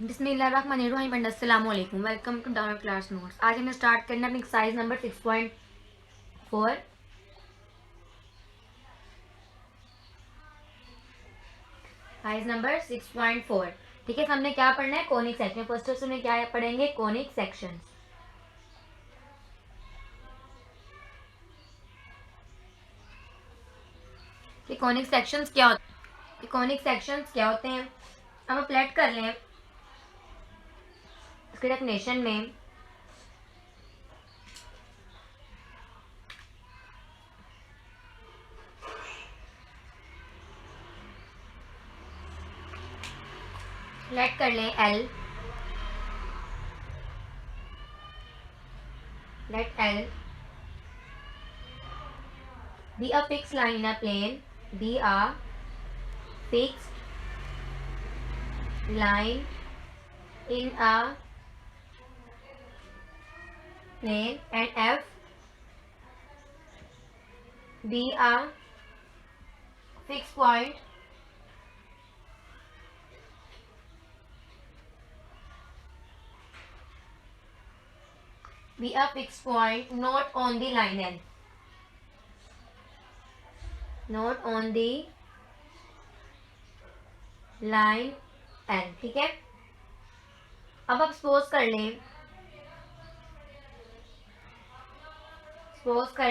बिस्मिल्लाहिर्रहमानिर्रहीम। अस्सलाम वालेकुम। Welcome to down class notes. आज हमें स्टार्ट करना है एक्सरसाइज नंबर 6.4। Exercise number 6.4। ठीक है, हमने क्या पढ़ना है? Conic section. First of all क्या पढ़ेंगे? Conic sections. कोनिक सेक्शंस क्या होते हैं? कोनिक सेक्शंस क्या होते हैं? हम प्लेट कर लें इसके डेफिनेशन में। लेट कर लें L. Let L be a fixed line in a plane. Be a fixed line in a plane, and F be a fixed point not on the line L. Not on the line L। ठीक है, अब आप suppose कर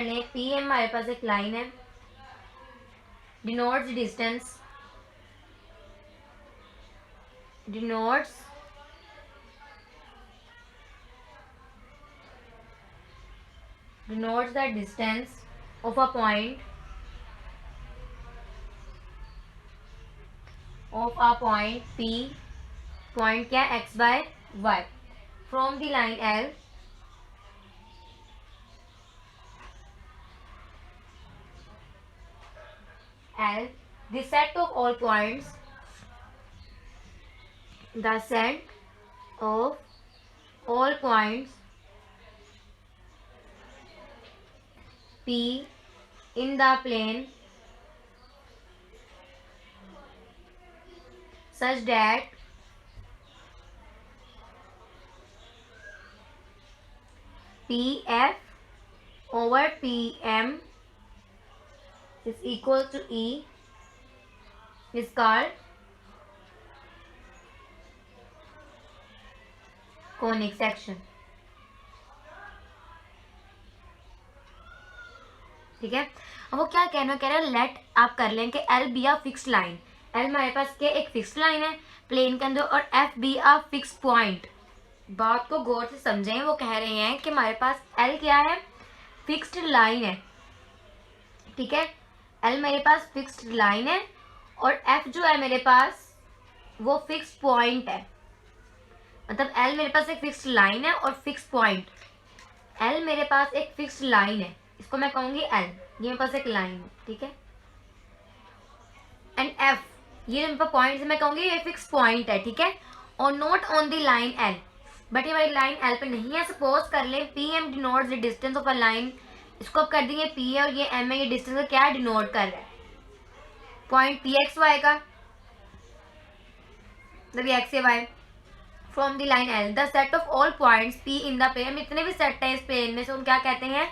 लें P M हमारे पास एक line है, denotes distance, denotes the distance of a point P। Point क्या? x by y from the line L the set of all points, the set of all points P in the plane such that PF over PM is equal to E is called conic section। ठीक है, अब वो क्या कह रहा है? Late आप कर लें कि एल बी आ फिक्स लाइन। एल हमारे पास क्या? एक फिक्स लाइन है प्लेन के अंदर, और एफ बी आ फिक्स पॉइंट। बात को गौर से समझें, वो कह रहे हैं कि हमारे पास एल क्या है? फिक्स्ड लाइन है। ठीक है, एल मेरे पास फिक्स्ड लाइन है और एफ जो है मेरे पास वो फिक्स पॉइंट है। मतलब एल मेरे पास एक फिक्स्ड लाइन है और फिक्स पॉइंट। एल मेरे पास एक फिक्स्ड लाइन है, इसको मैं कहूंगी एल, ये मेरे पास एक लाइन है। ठीक है, एंड एफ ये मेरे पास पॉइंट है, मैं कहूंगी ये फिक्स पॉइंट है। ठीक है, और not on the line L, but ये हमारी लाइन एल पे नहीं है। सपोज कर लें P M denotes the distance of a line, इसको अब कर देंगे पी है और ये एम है, ये डिस्टेंस का क्या डिनोट कर रहा है? पॉइंट पी एक्स वाई का, मतलब एक्स या y from the line L. The set of all points P in the plane, इतने भी सेट है इस प्लेन में से, उन क्या कहते हैं?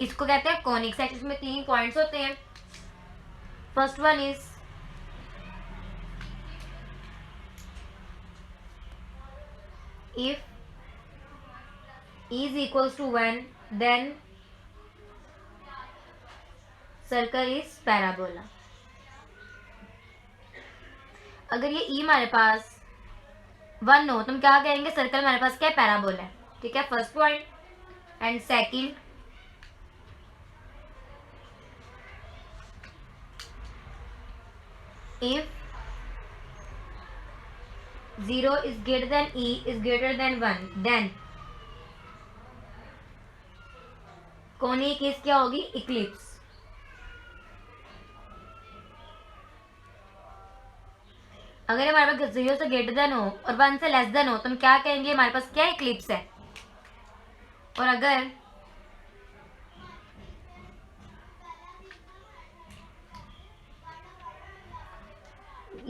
इसको कहते हैं कॉनिक सेक्शन। इसमें 3 पॉइंट्स होते हैं। First one is if e is equals to 1 then circle is parabola। अगर ये e हमारे पास 1 हो तो हम क्या कहेंगे? सर्कल हमारे पास क्या है? पैराबोला है। ठीक है, first point. And second, if 0 is greater than e is greater than 1 then conic case क्या होगी? इक्लिप्स। अगर हमारे पास 0 से ग्रेटर देन हो और 1 से लेस देन हो तो हम क्या कहेंगे? हमारे पास क्या इक्लिप्स है। और अगर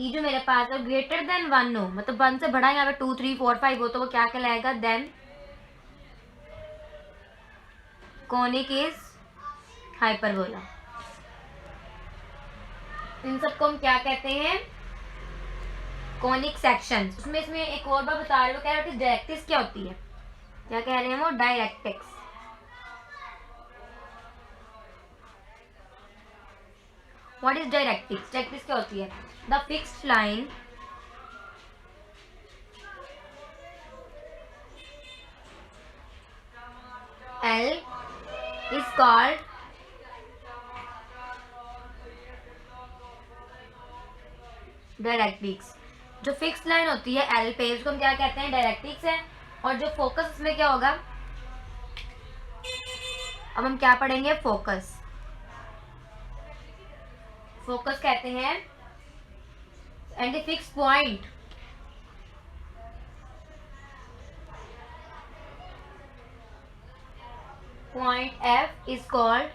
ई जो मेरे पास है ग्रेटर देन 1 हो, मतलब 1 से बड़ा यहाँ पे 2 3 4 5 हो, तो वो क्या कहलाएगा, देन कॉनिक इज हाइपरबोला। इन सबको हम क्या कहते हैं, कॉनिक सेक्शंस। उसमें इसमें एक और बात बता रहे हो, कह रहे हो डायरेक्ट्रिक्स क्या होती है, क्या कह रहे हैं वो, directrix. What is directrix, directrix क्या होती है, the fixed line L is called directrix. जो फिक्स लाइन होती है L पे उसको हम क्या कहते हैं, डायरेक्ट्रिक्स है। और जो फोकस उसमें क्या होगा, अब हम क्या पढ़ेंगे, फोकस। फोकस कहते हैं and the fix point F is called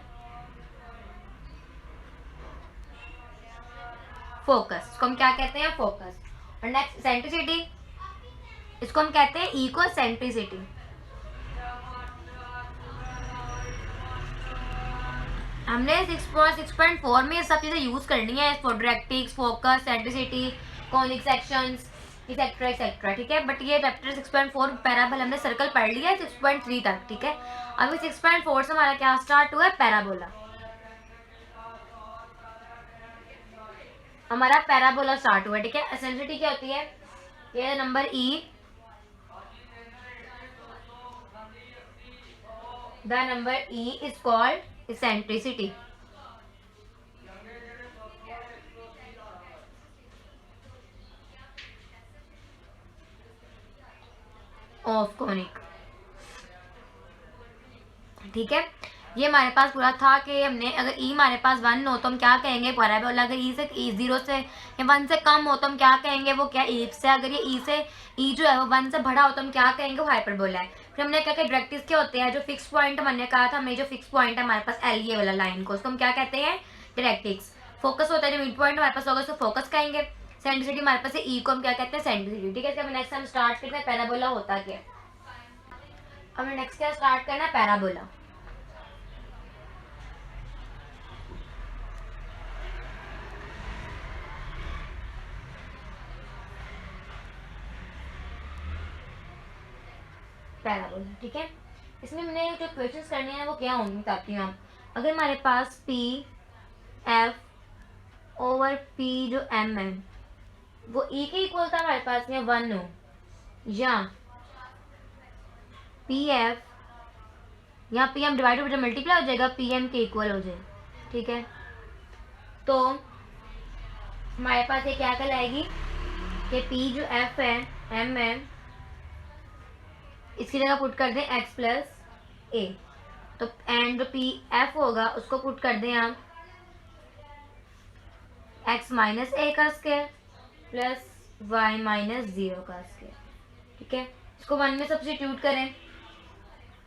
focus. इसको हम क्या कहते हैं, फोकस। और नेक्स्ट सेंट्रिसिटी, इसको हम कहते हैं इको सेंट्रिसिटी। हमने 6.4 में ये सब चीजें यूज करनी है, directrix, focus, centricity, conic sections, etcetera etcetera, ठीक है। बट ये चैप्टर 6.4 पैराबोला हमने सर्कल पढ़ लिया है 6.3 तक, ठीक है। अभी 6.4 से हमारा क्या स्टार्ट हुआ है, पैराबोला। हमारा पैराबोला स्टार्ट हुआ, ठीक है। एसेंसिटी क्या होती है, ये number E, the number E is called eccentricity of conic, ठीक है। ये हमारे पास पूरा था कि हमने अगर ई हमारे पास 1 हो तो हम क्या कहेंगे, पैराबोला। अगर ई से 0 से या 1 से कम हो तो हम क्या कहेंगे, वो क्या, एलिप्स है। अगर ये ई जो है वो 1 से बड़ा हो तो हम क्या कहेंगे, वो हाइपरबोला है। फिर हमने क्या कहा, डायरेक्ट्रिक्स क्या होते हैं, जो फिक्स पॉइंट हमने कहा था, हमें जो फिक्स पॉइंट है हमारे पास एल, ये वाला लाइन को, उसको हम क्या कहते हैं, डायरेक्ट्रिक्स। फोकस होता है जो मिड पॉइंट हमारे पास होगा उसको फोकस कहेंगे। सेंट्रिसिटी हमारे पास ई को हम क्या कहते हैं, सेंट्रिसिटी, ठीक है। नेक्स्ट हम स्टार्ट करते हैं पैराबोला होता क्या। हमें नेक्स्ट क्या स्टार्ट करना है, पैराबोला। पैराबोला, ठीक है। इसमें हमने जो क्वेश्चंस करने हैं वो क्या होंगे बताती हूँ आप। अगर हमारे पास पी एफ ओवर पी जो एम है वो ई के इक्वल था हमारे पास में 1 हो, या पी एफ यहाँ P M divide by multiply हो जाएगा, पी एम के इक्वल हो जाए, ठीक है। तो हमारे पास ये क्या कहलाएगी कि पी जो एफ है, एम है, इसकी जगह पुट कर दें x प्लस ए। तो एंड जो पी एफ होगा उसको पुट कर दें आप x माइनस ए का स्क्वायर प्लस y माइनस 0 का स्क्वायर, ठीक है। इसको 1 में सब्स्टिट्यूट करें,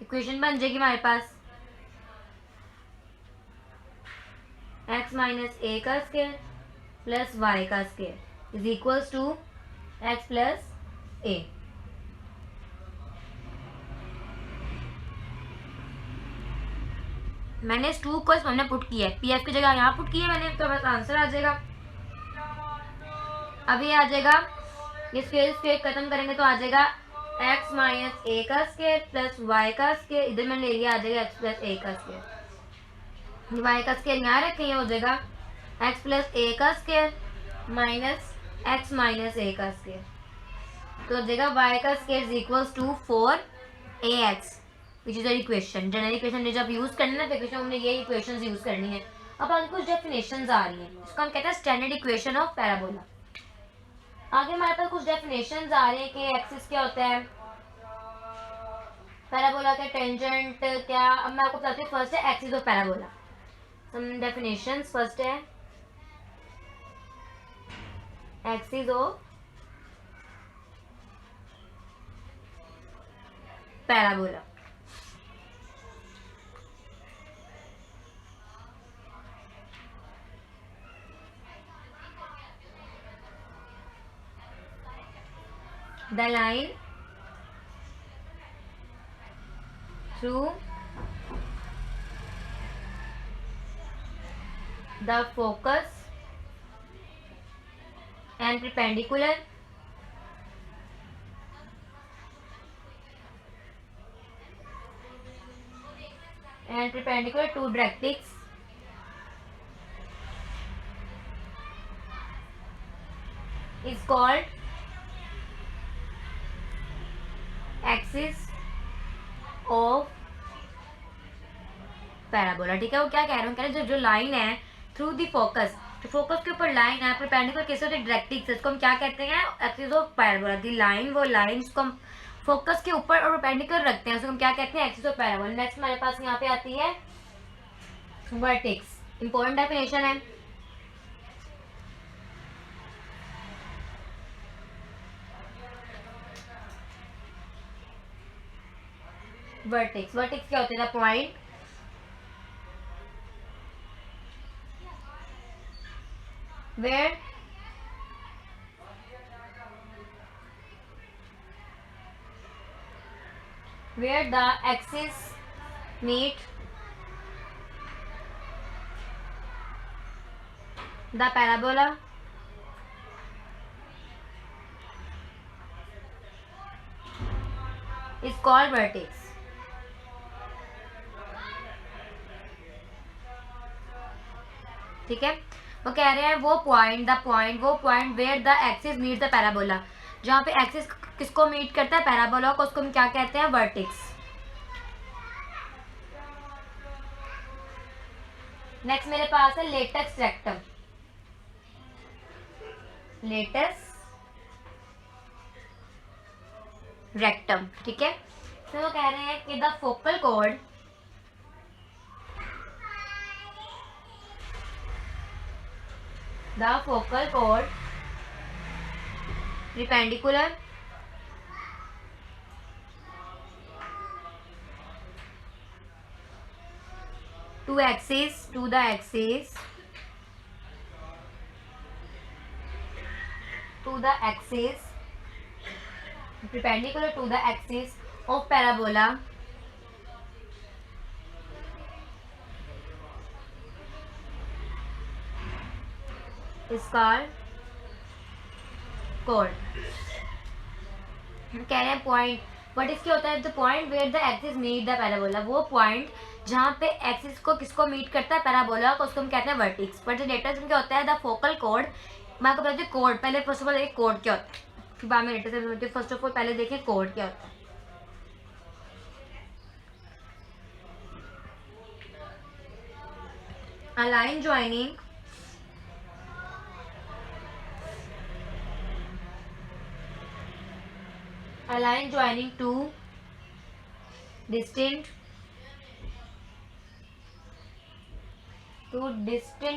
इक्वेशन बन जाएगी हमारे पास x माइनस ए का स्क्वायर प्लस y का square is equals to x plus a. मैंने इस 2 को इस हमने पुट किया है, पी एफ की जगह यहाँ पुट किया है मैंने, तो बस आंसर आ जाएगा। अब ये आ जाएगा, ये स्क्वायर खत्म करेंगे तो आ जाएगा x माइनस ए का स्क्वायर प्लस y का स्क्वायर, इधर मैंने ले लिया, आ जाएगा x प्लस ए का स्क्वायर। y का स्क्वायर यहाँ रखें, ये हो जाएगा x प्लस ए का square minus x minus a का स्क्वायर, तो हो जाएगा y का square is equals to 4ax, which is equation. General equation जब यूज करना है तो हमने ये इक्वेशंस यूज करनी है। अब आगे कुछ डेफिनेशंस आ रही हैं, इसको हम कहते हैं स्टैंडर्ड इक्वेशन ऑफ पैराबोला। आगे हमारे पास कुछ डेफिनेशंस आ रहे हैं कि एक्सिस क्या होता है, पैराबोला का टेंजेंट क्या। अब मैं आपको बताती हूँ, फर्स्ट है axis of parabola. Some definitions, first है axis of parabola. The line through the focus and perpendicular to directrix is called axis of parabola. ठीक है, वो क्या कह रहे हैं, कह रहे हैं जो लाइन है थ्रू द फोकस, जो फोकस के ऊपर लाइन है परपेंडिकुलर किस होती है, डायरेक्ट्रिक्स, इसको हम क्या कहते हैं, axis of parabola. The line, वो लाइन जिसको हम फोकस के ऊपर और परपेंडिकुलर रखते हैं उसको हम क्या कहते हैं, एक्सिस ऑफ पैराबोला। नेक्स्ट हमारे पास यहाँ पे आती है वर्टेक्स, इंपॉर्टेंट डेफिनेशन है। वर्टेक्स, वर्टेक्स क्या होते हैं, the point where the axis meet the parabola is called vertex। ठीक है, वो कह रहे हैं वो point where the axis meet the parabola, जहाँ पे एक्सिस किसको मीट करता है, पैराबोला को, उसको हम क्या कहते हैं, वर्टेक्स। नेक्स्ट मेरे पास है लेटस रेक्टम, लेटस रेक्टम। ठीक है, तो वो कह रहे हैं कि the focal cord perpendicular to the axis perpendicular to the axis of parabola is called chord। हम कह रहे हैं पॉइंट, बट इसके होता है the point where the axis meet the parabola, वो पॉइंट जहाँ पे एक्सिस को किसको मीट करता है, पैराबोला को, उसको हम कहते हैं वर्टेक्स। बट लेटस क्या होता है, द फोकल कॉर्ड। मैं आपको बताती हूँ कोड, पहले फर्स्ट ऑफ ऑल देखिए कोड क्या होता है, फिर बाद में लेटस से समझते हैं। फर्स्ट ऑफ ऑल पहले देखिए कोड क्या होता है। A line joining two distinct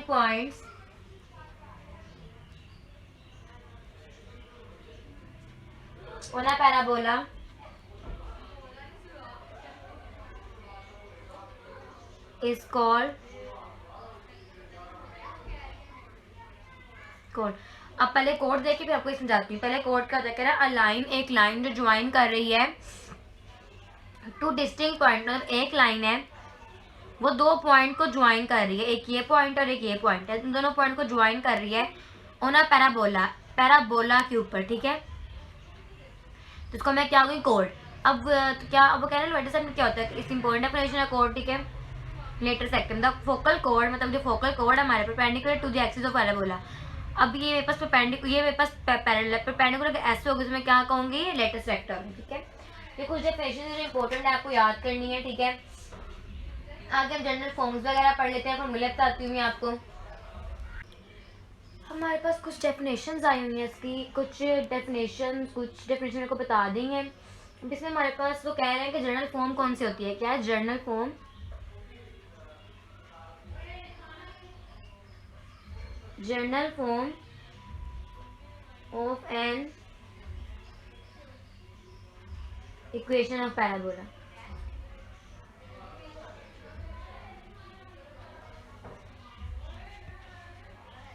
points on a parabola is called code. अब पहले कोड देखिए फिर आपको ये समझाती हूँ। पहले कोड का क्या कह रहा है, अ लाइन, एक लाइन जो ज्वाइन कर रही है टू डिस्टिंक्ट पॉइंट, मतलब एक लाइन है वो दो पॉइंट को ज्वाइन कर रही है, एक ये पॉइंट और एक ये पॉइंट है, इन दोनों पॉइंट को ज्वाइन कर रही है ऑन अ पैराबोला, पैराबोला के ऊपर। ठीक है, तो इसको मैं क्या कहूँगी, कोड। अब तो क्या, अब वो कह रहे हैं लेटर सेक्टम क्या होता है, इस इंपॉर्टेंट डेफिनेशन है कोड। ठीक है, लेटर सेक्टम द फोकल कोड, मतलब जो फोकल कोड हमारे perpendicular to the axis of parabola. अब ये मेरे पास परपेंडिकुलर ऐसे होगी, तो मैं क्या कहूँगी, लेटेस्ट वेक्टर। ठीक है, ये कुछ डेफिनेशन जो इंपॉर्टेंट है आपको याद करनी है। ठीक है, आगे हम जनरल फॉर्म्स वगैरह पढ़ लेते हैं, फॉर्मूले बताती हूँ मैं आपको। हमारे पास कुछ डेफिनेशंस आई हुई हैं इसकी, कुछ डेफिनेशन को बता दी हैं। जिसमें हमारे पास वो कह रहे हैं कि जनरल फॉर्म कौन सी होती है, क्या है general form, general form of an equation of parabola.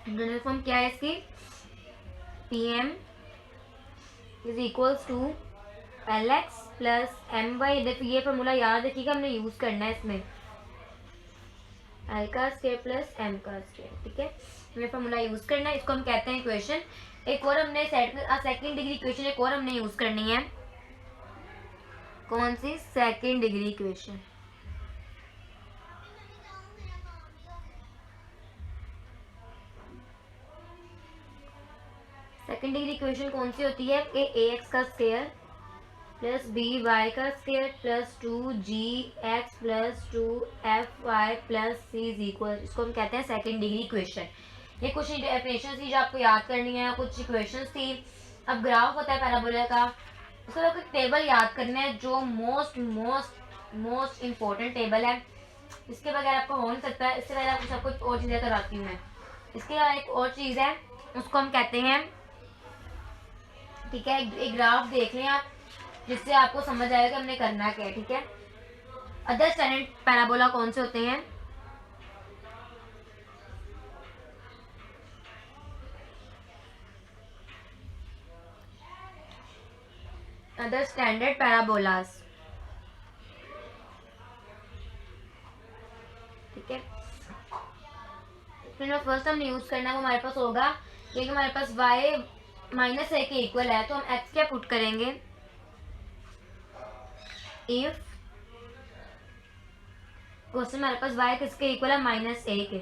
General form क्या है इसकी, P M is equals to l x plus m y. देखिए ये फॉर्मूला याद रखिएगा, हमने यूज़ करना है इसमें, एल का स्क्वायर प्लस एम का स्क्वायर, ठीक है, हमें फॉर्मूला यूज़ करना है, इसको हम कहते हैं इक्वेशन। एक और हमने सेकंड डिग्री इक्वेशन एक और हमने यूज़ करनी है, कौन सी? Second degree equation. Second degree equation कौन सी होती है? ए एक्स का स्क्वायर प्लस बी वाई का square plus 2gx plus 2fy plus c is equal, इसको हम कहते हैं सेकंड डिग्री इक्वेशन। ये कुछ डेफिनेशन थी जो आपको याद करनी है, कुछ इक्वेशंस थी। अब ग्राफ होता है पैराबोला का, उसको आपको एक टेबल याद करना है जो most most most important table है, इसके बगैर आपको हो नहीं सकता है। इससे पहले आपको सब कुछ और चीज़ें कराती हूँ मैं। इसके अलावा एक और चीज़ है, उसको हम कहते हैं, ठीक है, एक ग्राफ देख लें आप, जिससे आपको समझ आएगा कि हमने करना क्या है, ठीक है। अदर स्टैंडर्ड पैराबोला कौन से होते हैं? अदर स्टैंडर्ड पैराबोलास, ठीक है। फिर जो फर्स्ट हमने यूज करना है वो हमारे पास होगा, क्योंकि हमारे पास y माइनस ए के इक्वल है, तो हम x क्या पुट करेंगे? इफ क्वेश्चन हमारे पास y किसके इक्वल है? माइनस ए के,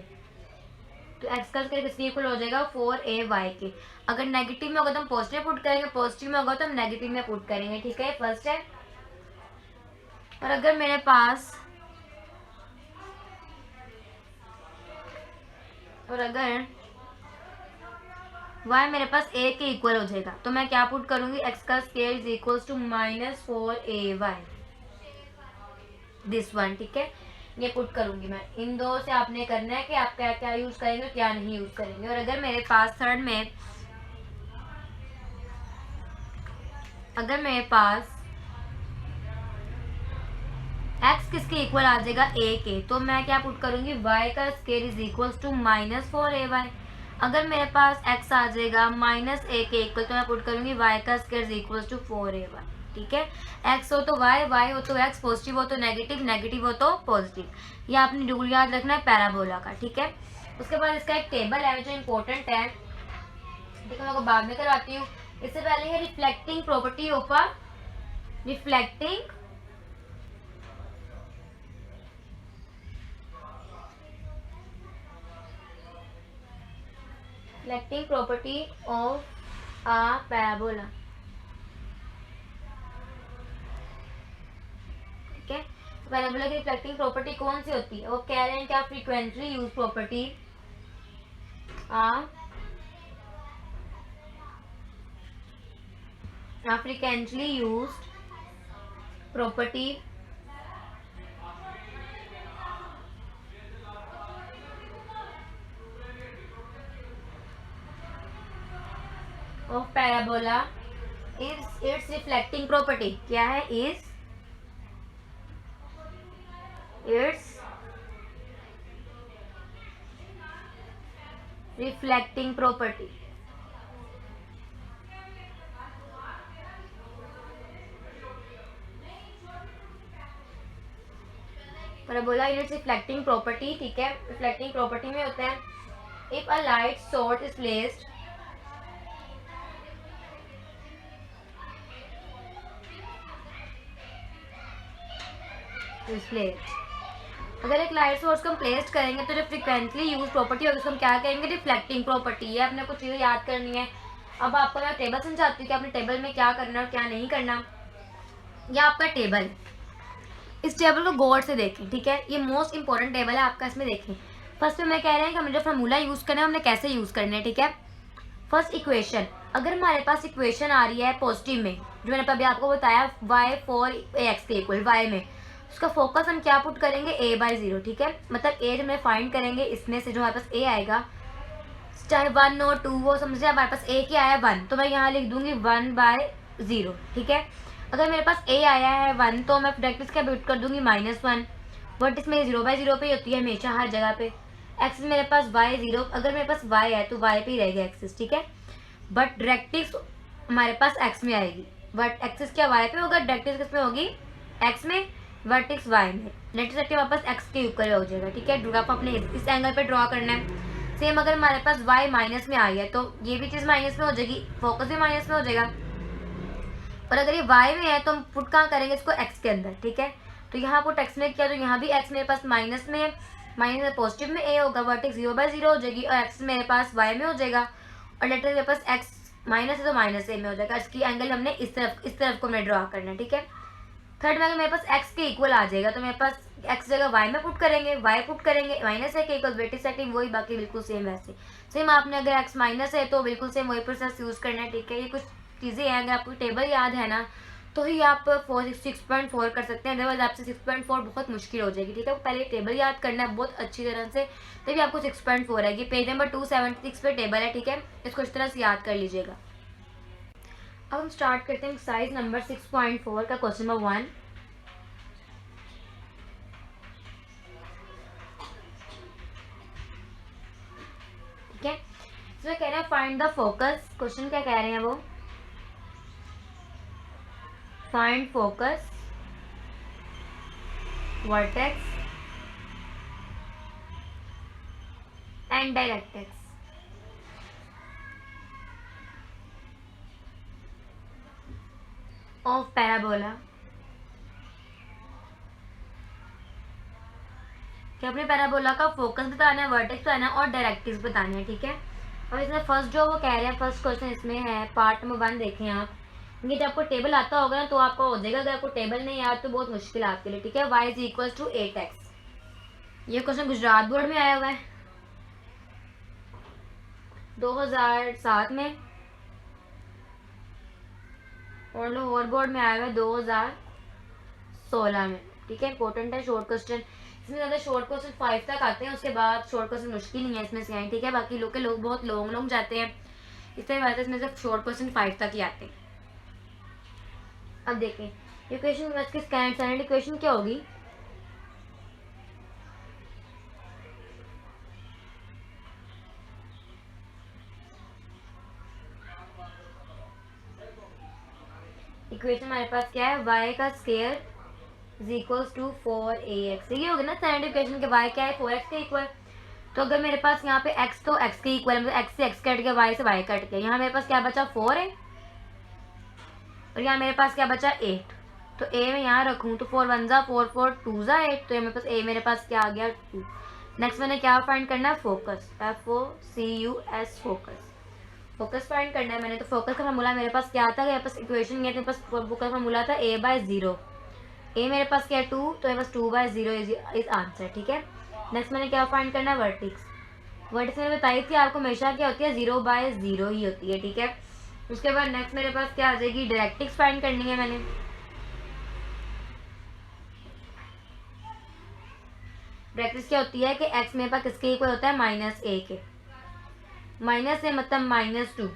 तो x का स्क्वायर किसके इक्वल हो जाएगा? 4ay के। अगर नेगेटिव में होगा तो हम पॉजिटिव पुट करेंगे, पॉजिटिव में होगा तो हम नेगेटिव में पुट करेंगे, ठीक है, फर्स्ट है। और अगर मेरे पास y मेरे पास a के इक्वल हो जाएगा, तो मैं क्या पुट करूंगी? x का square is equal to -4ay, this one, ठीक है, ये पुट करूंगी मैं। इन दो से आपने करना है कि आप क्या क्या यूज करेंगे, क्या नहीं यूज करेंगे। और अगर मेरे पास थर्ड में, अगर मेरे पास x किसके इक्वल आ जाएगा? a के, तो मैं क्या पुट करूंगी? y का square is equal to -4ay। अगर मेरे पास x आ जाएगा -a के इक्वल, तो मैं पुट करूंगी y का square is equal to 4ay, ठीक है। x हो तो y हो तो x, पॉजिटिव हो तो नेगेटिव, नेगेटिव हो तो पॉजिटिव। ये आपने रूल याद रखना है पैराबोला का, ठीक है। उसके बाद इसका एक टेबल है जो इम्पोर्टेंट है, ठीक है, मैं आपको बाद में करवाती हूँ। इससे पहले है reflecting property of a reflecting property of a parabola, ठीक है। पैराबोला की रिफ्लेक्टिंग प्रॉपर्टी कौन सी होती है? वो कह रहे हैं क्या? Frequently use property, frequently used property of parabola is it's reflecting property. क्या है? Is it's reflecting property. Parabola it's reflecting property, ठीक है। रिफ्लेक्टिंग प्रॉपर्टी में होता है, if a light source is placed अगर एक लाइट सोर्स को हम प्लेस करेंगे तो जो फ्रिक्वेंटली यूज प्रॉपर्टी होगी उसको हम क्या कहेंगे? रिफ्लेक्टिंग प्रॉपर्टी है। आपने कुछ चीज़ें याद करनी है। अब आपको मैं टेबल समझाती हूँ कि आपने टेबल में क्या करना और क्या नहीं करना। यह आपका टेबल, इस टेबल को गौर से देखें, ठीक है, ये मोस्ट इंपॉर्टेंट टेबल है आपका, इसमें देखें। फर्स्ट में मैं कह रहे हैं कि हमें जो फार्मूला यूज करना है हमने कैसे यूज करना है, ठीक है। फर्स्ट इक्वेशन, अगर हमारे पास इक्वेशन आ रही है पॉजिटिव में, जो मैंने अभी आपको बताया y 4x के इक्वल y में, उसका फोकस हम क्या पुट करेंगे? a/0, ठीक है। मतलब a जब मैं फाइंड करेंगे इसमें से जो हमारे पास a आएगा, चाहे 1 और 2 वो समझे, हमारे पास a क्या आया? 1, तो मैं यहाँ लिख दूंगी 1/0, ठीक है। अगर मेरे पास a आया है 1 तो मैं डायरेक्ट इसका पुट कर दूंगी -1, बट इसमें 0/0 पे ही होती है हमेशा हर जगह पे। एक्सिस मेरे पास y 0, अगर मेरे पास y है तो y पे ही रहेगा एक्सिस, ठीक है। बट डायरेक्टिक्स हमारे पास एक्स में आएगी, बट एक्सिस क्या वाई पे होगा, डायरेक्ट्रिक्स किस में होगी, एक्स में, वर्टेक्स वाई में, डायरेक्ट्रिक्स वापस एक्स के ऊपर हो जाएगा। ठीक है, ग्राफ अपने इस एंगल पे ड्रॉ करना है। सेम अगर हमारे पास वाई माइनस में आई है तो ये भी चीज़ माइनस में हो जाएगी, फोकस भी माइनस में हो जाएगा। और अगर ये वाई में है तो हम पुट कहाँ करेंगे इसको, एक्स के अंदर। ठीक है, तो यहाँ पुट एक्स में किया तो यहाँ भी एक्स मेरे पास माइनस में है, माइनस पॉजिटिव में ए होगा, वर्टेक्स 0/0 हो जाएगी, और एक्स मेरे पास वाई में हो जाएगा, और लेटर मेरे पास एक्स माइनस है तो माइनस ए में हो जाएगा। इसकी एंगल हमने इस तरफ को हमें ड्रॉ करना है। ठीक है, थर्ड में अगर मेरे पास एक्स के इक्वल आ जाएगा तो मेरे पास एक्स जगह वाई में पुट करेंगे, वाई पुट करेंगे, माइनस है के इक्वल बेटी सेटिंग वही, बाकी बिल्कुल सेम वैसे सेम। आपने अगर एक्स माइनस है तो बिल्कुल सेम वही प्रोसेस यूज़ करना है। ठीक है, ये कुछ चीज़ें हैं, अगर आपको टेबल याद है ना तो ही आप 6.4 कर सकते हैं, अदरवाइज आपसे 6.4 बहुत मुश्किल हो जाएगी। ठीक है, पहले टेबल याद करना है बहुत अच्छी तरह से, तभी आपको 6.4 आएगी। पेज नंबर 276 पे टेबल है। ठीक है, इसको इस तरह से याद कर लीजिएगा। अब हम स्टार्ट करते हैं एक्सरसाइज नंबर 6.4 का क्वेश्चन नंबर 1। ठीक है, इसमें कह रहे हैं फाइंड द फोकस। क्वेश्चन क्या कह रहे हैं वो, find focus, vertex and directrix of parabola. कि अपने पैराबोला का फोकस बताना है, वर्टेक्स बताना है और डायरेक्ट्रिक्स बताना है। ठीक है, अब इसमें फर्स्ट जो वो कह रहे हैं, फर्स्ट क्वेश्चन इसमें है पार्ट नंबर 1। देखें आप, ये जब आपको टेबल आता होगा ना तो आपको हो जाएगा, अगर आपको टेबल नहीं आया तो बहुत मुश्किल है आपके लिए। ठीक है, y = 8x। ये क्वेश्चन गुजरात बोर्ड में आया हुआ है 2007 में, और लाहौर बोर्ड में आया हुआ है 2016 में। ठीक है, इंपॉर्टेंट है शॉर्ट क्वेश्चन, इसमें ज़्यादा शॉर्ट क्वेश्चन 5 तक आते हैं, उसके बाद शॉर्ट क्वेश्चन मुश्किल नहीं है इसमें से आए। ठीक है, बाकी लोग बहुत लॉन्ग जाते हैं, इसलिए बात है इसमें से शॉर्ट क्वेश्चन 5 तक ही आते हैं। अब देखें ये क्वेश्चन इसकी स्टैंडर्ड इक्वेशन क्या होगी, इक्वेशन हमारे पास क्या है, y का स्क्वायर = 4ax। ये होगी ना स्टैंडर्ड इक्वेशन के y क्या है, 4x के इक्वल। तो अगर मेरे पास यहाँ पे x तो x के इक्वल, मतलब x से x कट गया, y से y कट गया, यहाँ मेरे पास क्या बचा 4 है, और यहाँ मेरे पास क्या बचा 8। तो a में यहाँ रखूँ तो 4 1 = 4, 4 2 = 8, तो मेरे पास a मेरे पास क्या आ गया 2। नेक्स्ट मैंने क्या फाइंड करना है, focus, FOCUS focus, focus find करना है मैंने। तो फोकस का फार्मूला मेरे पास क्या आता है, मेरे पास इक्वेशन मेरे पास फोकस का फार्मूला था a/0, a मेरे पास क्या है 2, तो मेरे पास 2/0 इज आंसर। ठीक है, नेक्स्ट मैंने क्या फाइंड करना है, वर्टेक्स। वर्टेक्स मैंने बताई थी आपको हमेशा क्या होती है, 0/0 ही होती है। ठीक है, उसके बाद नेक्स्ट मेरे पास क्या आ जाएगी, डायरेक्ट्रिक्स फाइंड करनी है मैंने। डायरेक्ट्रिक्स क्या होती है कि x मेरे पास किसके इक्वल होता है, -a के, माइनस है मतलब -2।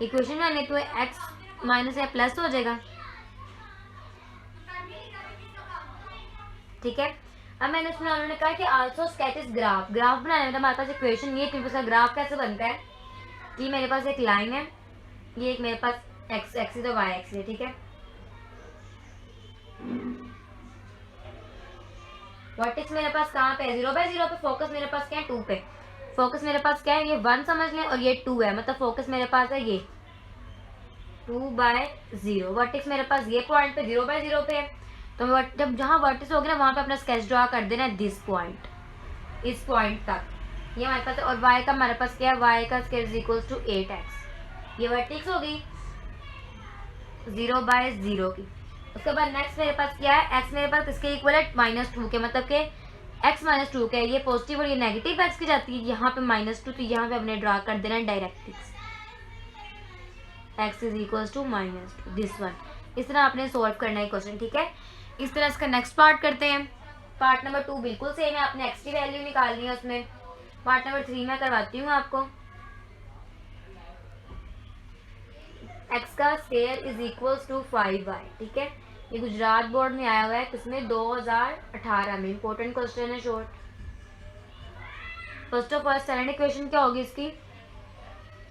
इक्वेशन में आने तो x माइनस या प्लस हो जाएगा। ठीक है, अब मैंने उसमें उन्होंने कहा कि आल्सो स्केचेस ग्राफ, ग्राफ बनाने में हमारे पास इक्वेशन ये कि ग्राफ कैसे बनता है कि मेरे पास एक लाइन है, ये एक मेरे पास x एक्सिस और y एक्सिस है। ठीक है, वर्टेक्स मेरे पास कहाँ पे है, 0/0 पे, फोकस मेरे पास क्या है 2 पे, फोकस मेरे पास क्या है, ये 1 समझ लें और ये 2 है, मतलब फोकस मेरे पास है ये 2/0। वर्टेक्स मेरे पास ये पॉइंट पे 0/0 पे है, तो जब जहाँ वर्टेक्स होगी ना वहाँ पे अपना स्केच ड्रॉ कर देना है दिस पॉइंट, इस पॉइंट तक ये हमारे पास है। और y का हमारे पास क्या है, y का स्केच = 8x, ये वर्टेक्स होगी 0/0 की। उसके बाद नेक्स्ट मेरे पास क्या है, x मेरे पास किसके इक्वल है, -2 के, मतलब के x -2 के, ये पॉजिटिव और ये नेगेटिव x की जाती है, यहाँ पे -2, तो यहाँ पे हमने ड्रा कर देना है डायरेक्ट्रिक्स, x = -2 दिस वन। इस तरह आपने सॉल्व करना है क्वेश्चन। ठीक है, इस तरह इसका नेक्स्ट पार्ट करते हैं। पार्ट नंबर 2 बिल्कुल सेम है, आपने x की वैल्यू निकालनी है उसमें। पार्ट नंबर 3 मैं करवाती हूँ आपको। x का स्क्वायर = 5y। ठीक है, ये गुजरात बोर्ड में आया हुआ है, किसमें 2018 में, इंपॉर्टेंट क्वेश्चन है short. First of all standard equation क्या होगी इसकी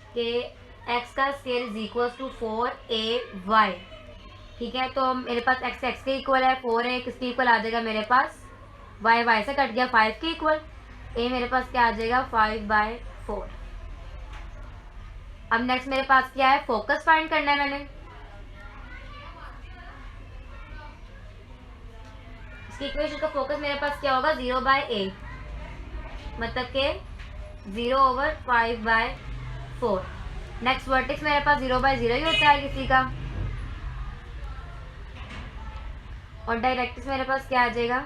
कि एक्स का square is equal to 4ay। ठीक है, तो मेरे पास एक्स के इक्वल है, 4a किसके इक्वल आ जाएगा मेरे पास, y से कट गया 5 के इक्वल, a मेरे पास क्या आ जाएगा 5/4। अब नेक्स्ट मेरे पास क्या है, फोकस फाइंड करना है मैंने। इसकी इक्वेशन का फोकस मेरे पास क्या होगा 0/a, मतलब के 0/5/4। नेक्स्ट वर्टेक्स मेरे पास 0/0 ही होता है किसी का, और डायरेक्ट्रिक्स मेरे पास क्या आ जाएगा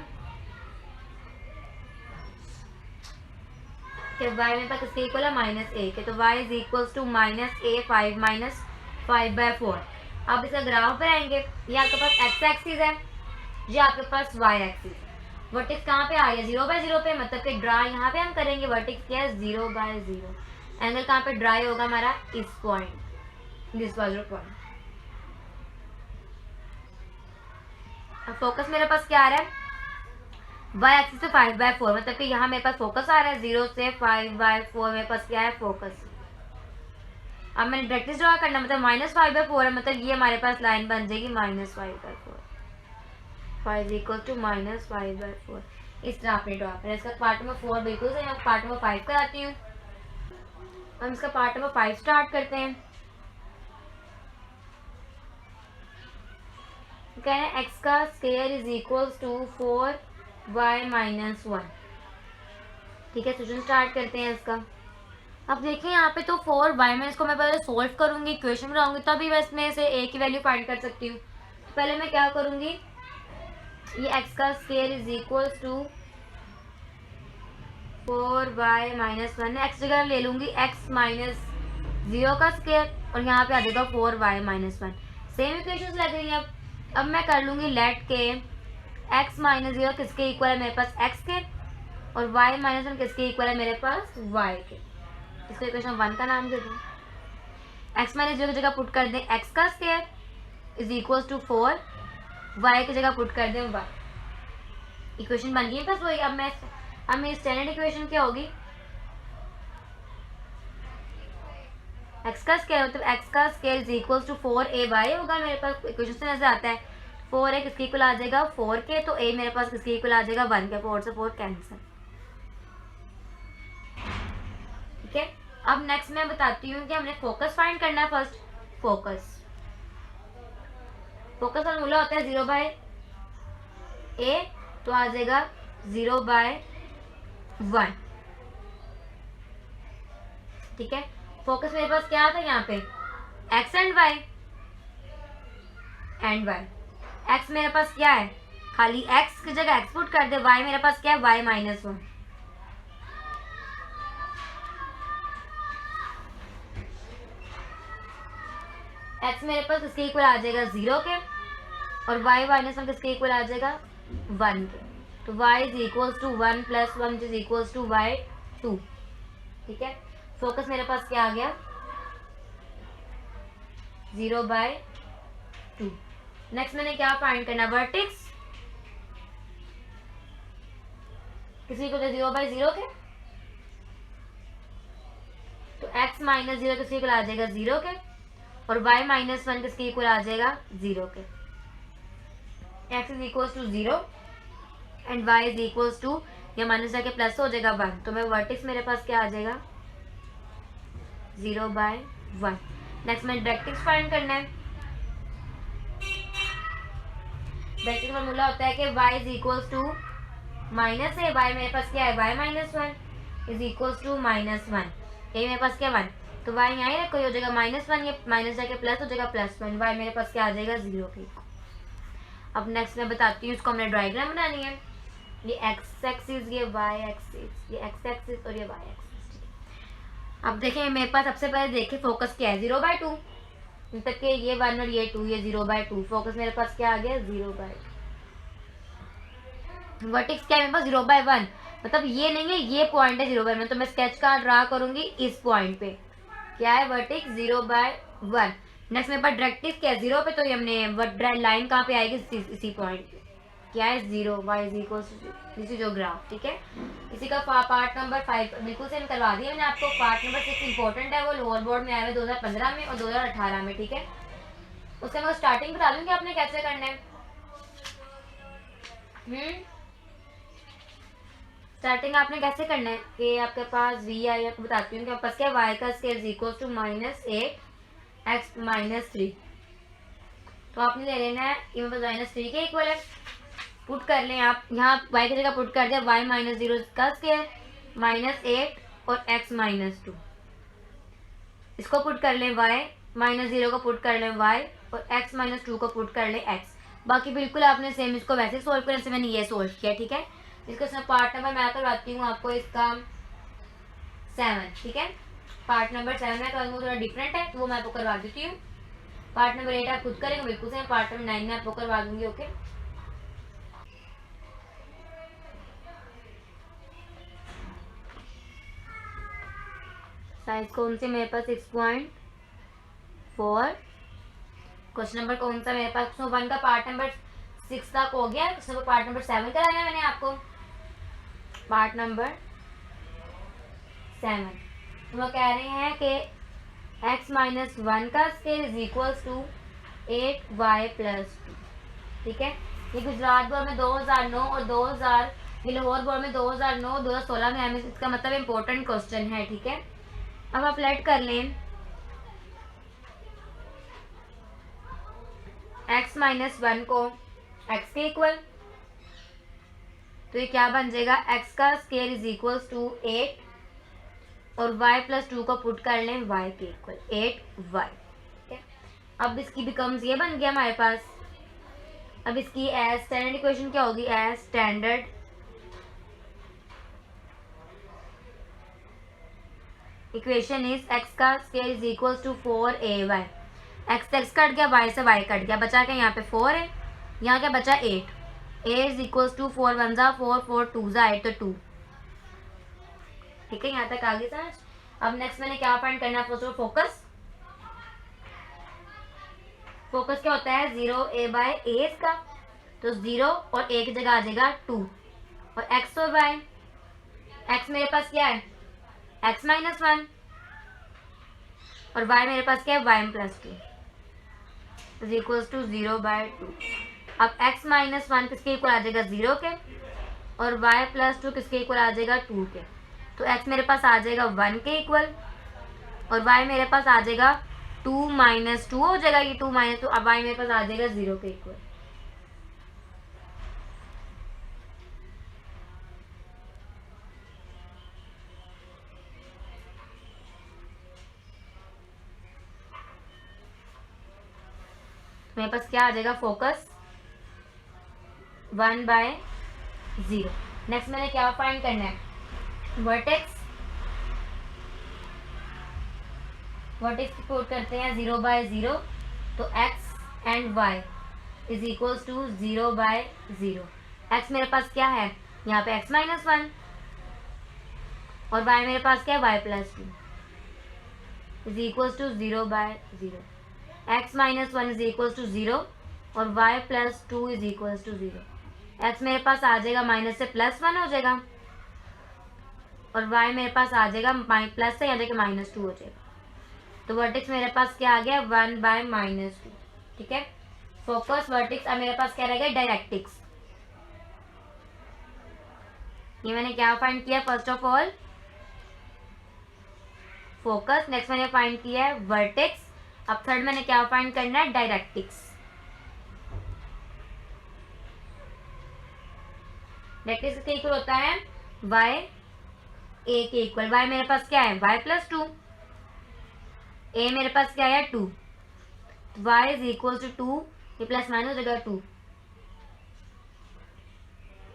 कि y मेरे पास किसके इक्वल है -a के, तो y is equal to -a 5/4। अब इसका ग्राफ बनाएंगे, ये आपके पास x एक्सिस है, ये आपके पास y एक्सिस। वर्टेक्स कहाँ पे आ गया 0/0 पे, मतलब कि ड्रा यहाँ पे हम करेंगे, वर्टेक्स क्या है 0/0। एंगल कहाँ पे ड्राई होगा हमारा, इस पॉइंट, दिस वाला पॉइंट। अब फोकस मेरे पास क्या आ रहा है, y एक्सिस से 5/4, मतलब कि यहाँ मेरे पास फोकस आ रहा है 0 से 5/4, मेरे पास क्या है फोकस। अब मैंने डायरेक्ट्रिक्स ड्रा करना, मतलब -5/4 है, मतलब ये हमारे पास लाइन बन जाएगी -5/4, 5 इक्वल टू -5/4। इस तरह आपने ड्रा करा। इसका पार्ट नंबर 4 बिल्कुल सही, मैं पार्ट नंबर 5 कराती हूँ। हम इसका पार्ट नंबर 5 स्टार्ट करते हैं। कह रहे हैं एक्स का square is equal to 4y-1। ठीक है, सोल्यूशन स्टार्ट करते हैं इसका। अब देखिए यहाँ पे तो 4y में इसको मैं पहले सोल्व करूंगी, इक्वेशन बनाऊंगी, तभी मैं इसमें से a की वैल्यू फाइंड कर सकती हूँ। तो पहले मैं क्या करूंगी, ये x का square is equal to 4y-1, x जगह ले लूंगी x -0 का स्क्वायर, और यहाँ पे आ जाएगा 4y-1। सेम इक्वेशन लग रही है। अब मैं कर लूंगी लेट के x -0 किसके इक्वल है मेरे पास x के, और y-1 किसके इक्वल है मेरे पास y के। इसको इक्वेशन 1 का नाम दे दूँ। x -0 की जगह पुट कर दें x का square is equal to 4, y की जगह पुट कर दें y। इक्वेशन बन गई बस वही। अब मेरी स्टैंडर्ड इक्वेशन क्या होगी, x का स्क्वायर, मतलब x का square is equal to 4ay होगा, मेरे पास इक्वेशन से नजर आता है। 4a किसके इक्वल आ जाएगा 4 के, तो a मेरे पास किसके इक्वल आ जाएगा 1 के, 4 से 4 कैंसिल। ठीक है, अब नेक्स्ट मैं बताती हूँ कि हमने फोकस फाइंड करना है। फर्स्ट फोकस फॉर्मूला होता है 0/a, तो आ जाएगा 0/1। ठीक है, फोकस मेरे पास क्या आता है यहाँ पे x एंड y, x मेरे पास क्या है, खाली x की जगह x पुट कर दे, y मेरे पास क्या है y-1। x मेरे पास किसके इक्वल आ जाएगा 0 के, और y-1 किसके इक्वल आ जाएगा 1 के, तो y is equal to 1 + 1 is equal to y2। ठीक है, फोकस मेरे पास क्या आ गया 0/2। नेक्स्ट मैंने क्या फाइंड करना, वर्टेक्स किसी को 0/0 के, तो x -0 किसके इक्वल आ जाएगा 0 के, और y-1 किसके इक्वल आ जाएगा 0 के। x is equal to 0 and y is equal to, या माइनस जाके प्लस हो जाएगा 1, तो मैं वर्टेक्स मेरे पास क्या आ जाएगा 0/1। नेक्स्ट मैं डायरेक्ट्रिक्स फाइंड करना है। डायरेक्ट्रिक्स फॉर्मूला होता है कि y is equal to -a, y मेरे पास क्या है y-1 is equal to -1, a मेरे पास क्या 1, तो y यहाँ ही रखो, हो जाएगा -1, ये माइनस जाके प्लस हो जाएगा +1, y मेरे पास क्या आ जाएगा 0 के। अब नेक्स्ट मैं बताती हूँ, इसको हमने डायग्राम बनानी है। ये x एक्सिस, ये y एक्सिस, ये x एक्सिस और ये y एक्सिस। अब देखें मेरे पास सबसे पहले देखिए फोकस क्या है 0/2, मतलब कि ये 1 और ये 2, ये 0/2। फोकस मेरे पास क्या आ गया 0/2। वर्टेक्स क्या है मेरे पास 0/1, मतलब ये नहीं है, ये पॉइंट है 0/1, तो मैं स्केच का ड्रा करूंगी इस पॉइंट पे, क्या है वर्टेक्स 0/1। नेक्स्ट मेरे पास डायरेक्ट्रिक्स क्या है 0 पे, तो ये हमने लाइन कहाँ पे आएगी इसी पॉइंट पे। क्या है 0, y is equal to, this is your graph, ठीक है। इसी का पार्ट नंबर 5 बिल्कुल सेम करवा दिया मैंने आपको। पार्ट नंबर 6 इंपॉर्टेंट है, वो लोअर बोर्ड में आया हुआ 2015 में और 2018 में, ठीक है। उसके मैं स्टार्टिंग बता दूंगी आपने कैसे करना है। स्टार्टिंग आपने कैसे करना है कि आपके पास वी आई, आपको बताती हूँ कि आपके पास क्या, वाई का square is equal to -8x-3। तो आपने ले लेना है, ये मेरे पास -3 के इक्वल है, पुट कर लें आप यहाँ y की जगह पुट कर दिया, y -0 का स्केयर -8 और x -2, इसको पुट कर लें y -0 को पुट कर लें y और x -2 को पुट कर लें x। बाकी बिल्कुल आपने सेम इसको वैसे सोल्व करने से मैंने ये सोल्व किया, ठीक है। इसका पार्ट नंबर मैं करवाती हूँ आपको इसका 7, ठीक है। पार्ट नंबर 7 है तो थोड़ा डिफरेंट है तो वो मैं आपको करवा देती हूँ। पार्ट नंबर 8 आप खुद करेंगे बिल्कुल से, पार्ट नंबर 9 में आपको करवा दूंगी, ओके। साइज कौन से मेरे पास 6.4। क्वेश्चन नंबर कौन सा मेरे पास, क्वेश्चन 1 का पार्ट नंबर 6 तक हो गया, क्वेश्चन नंबर पार्ट नंबर 7 कराना है मैंने आपको, पार्ट नंबर 7। तो वो कह रहे हैं कि x-1 का square is equals to 8y + 2, ठीक है। ये गुजरात बोर्ड में 2009 और 2000, ये लाहौर बोर्ड में 2009 2016 में हमें, इसका मतलब इम्पोर्टेंट क्वेश्चन है, ठीक है। अब आप लेट कर लें x-1 को x के इक्वल, तो ये क्या बन जाएगा, x का स्केयर इज इक्वल्स टू 8 और y + 2 को पुट कर लें y के इक्वल 8y, ठीक है। अब इसकी बिकम्स ये बन गया हमारे पास। अब इसकी एज स्टैंडर्ड इक्वेशन क्या होगी, as standard equation is x का square is equals to 4ay। x से x कट गया, y से y कट गया, बचा क्या यहाँ पे 4 है, यहाँ क्या बचा 8। a इज इक्वल्स टू 4 1 जा 4 4 2 जा 8 तो 2, ठीक है। यहाँ तक आगे समझ। अब नेक्स्ट मैंने क्या फाइंड करना है, फर्स्ट फोकस। फोकस क्या होता है 0a/a इसका, तो 0 और a की जगह आ जाएगा 2 और x और y। x मेरे पास क्या है x-1 और y मेरे पास क्या है y + 2 इज इक्वल्स टू 0/2। अब x-1 किसके इक्वल आ जाएगा 0 के और y + 2 किसके इक्वल आ जाएगा 2 के, तो x मेरे पास आ जाएगा 1 के इक्वल और y मेरे पास आ जाएगा 2 - 2 हो जाएगा, ये 2 - 2, अब y मेरे पास आ जाएगा 0 के इक्वल। मेरे पास क्या आ जाएगा, फोकस 1/0। नेक्स्ट मैंने क्या फाइंड करना है, वर्टेक्स पुट करते हैं 0/0, तो x and y is equals to 0/0। x मेरे पास क्या है यहाँ पे x-1 और y मेरे पास क्या है y + 2 is equals to 0/0। x-1 is equals to 0 और y + 2 is equals to 0। x मेरे पास आ जाएगा माइनस से +1 हो जाएगा और y मेरे पास आ जाएगा प्लस से आ जाएगा -2 हो जाएगा, तो वर्टेक्स मेरे पास क्या आ गया 1/-2, ठीक है। Focus vertex. अब मेरे पास क्या रह गया डायरेक्ट्रिक्स। ये मैंने क्या फाइंड किया, first of all focus, next मैंने फाइंड किया है वर्टेक्स, अब थर्ड मैंने क्या फाइंड करना है डायरेक्ट्रिक्स। डायरेक्ट्रिक्स के इक्वल होता है y a के इक्वल। y मेरे पास क्या है y + 2, a मेरे पास क्या है 2, y इज इक्वल टू 2, ये प्लस माइनस हो जाएगा 2,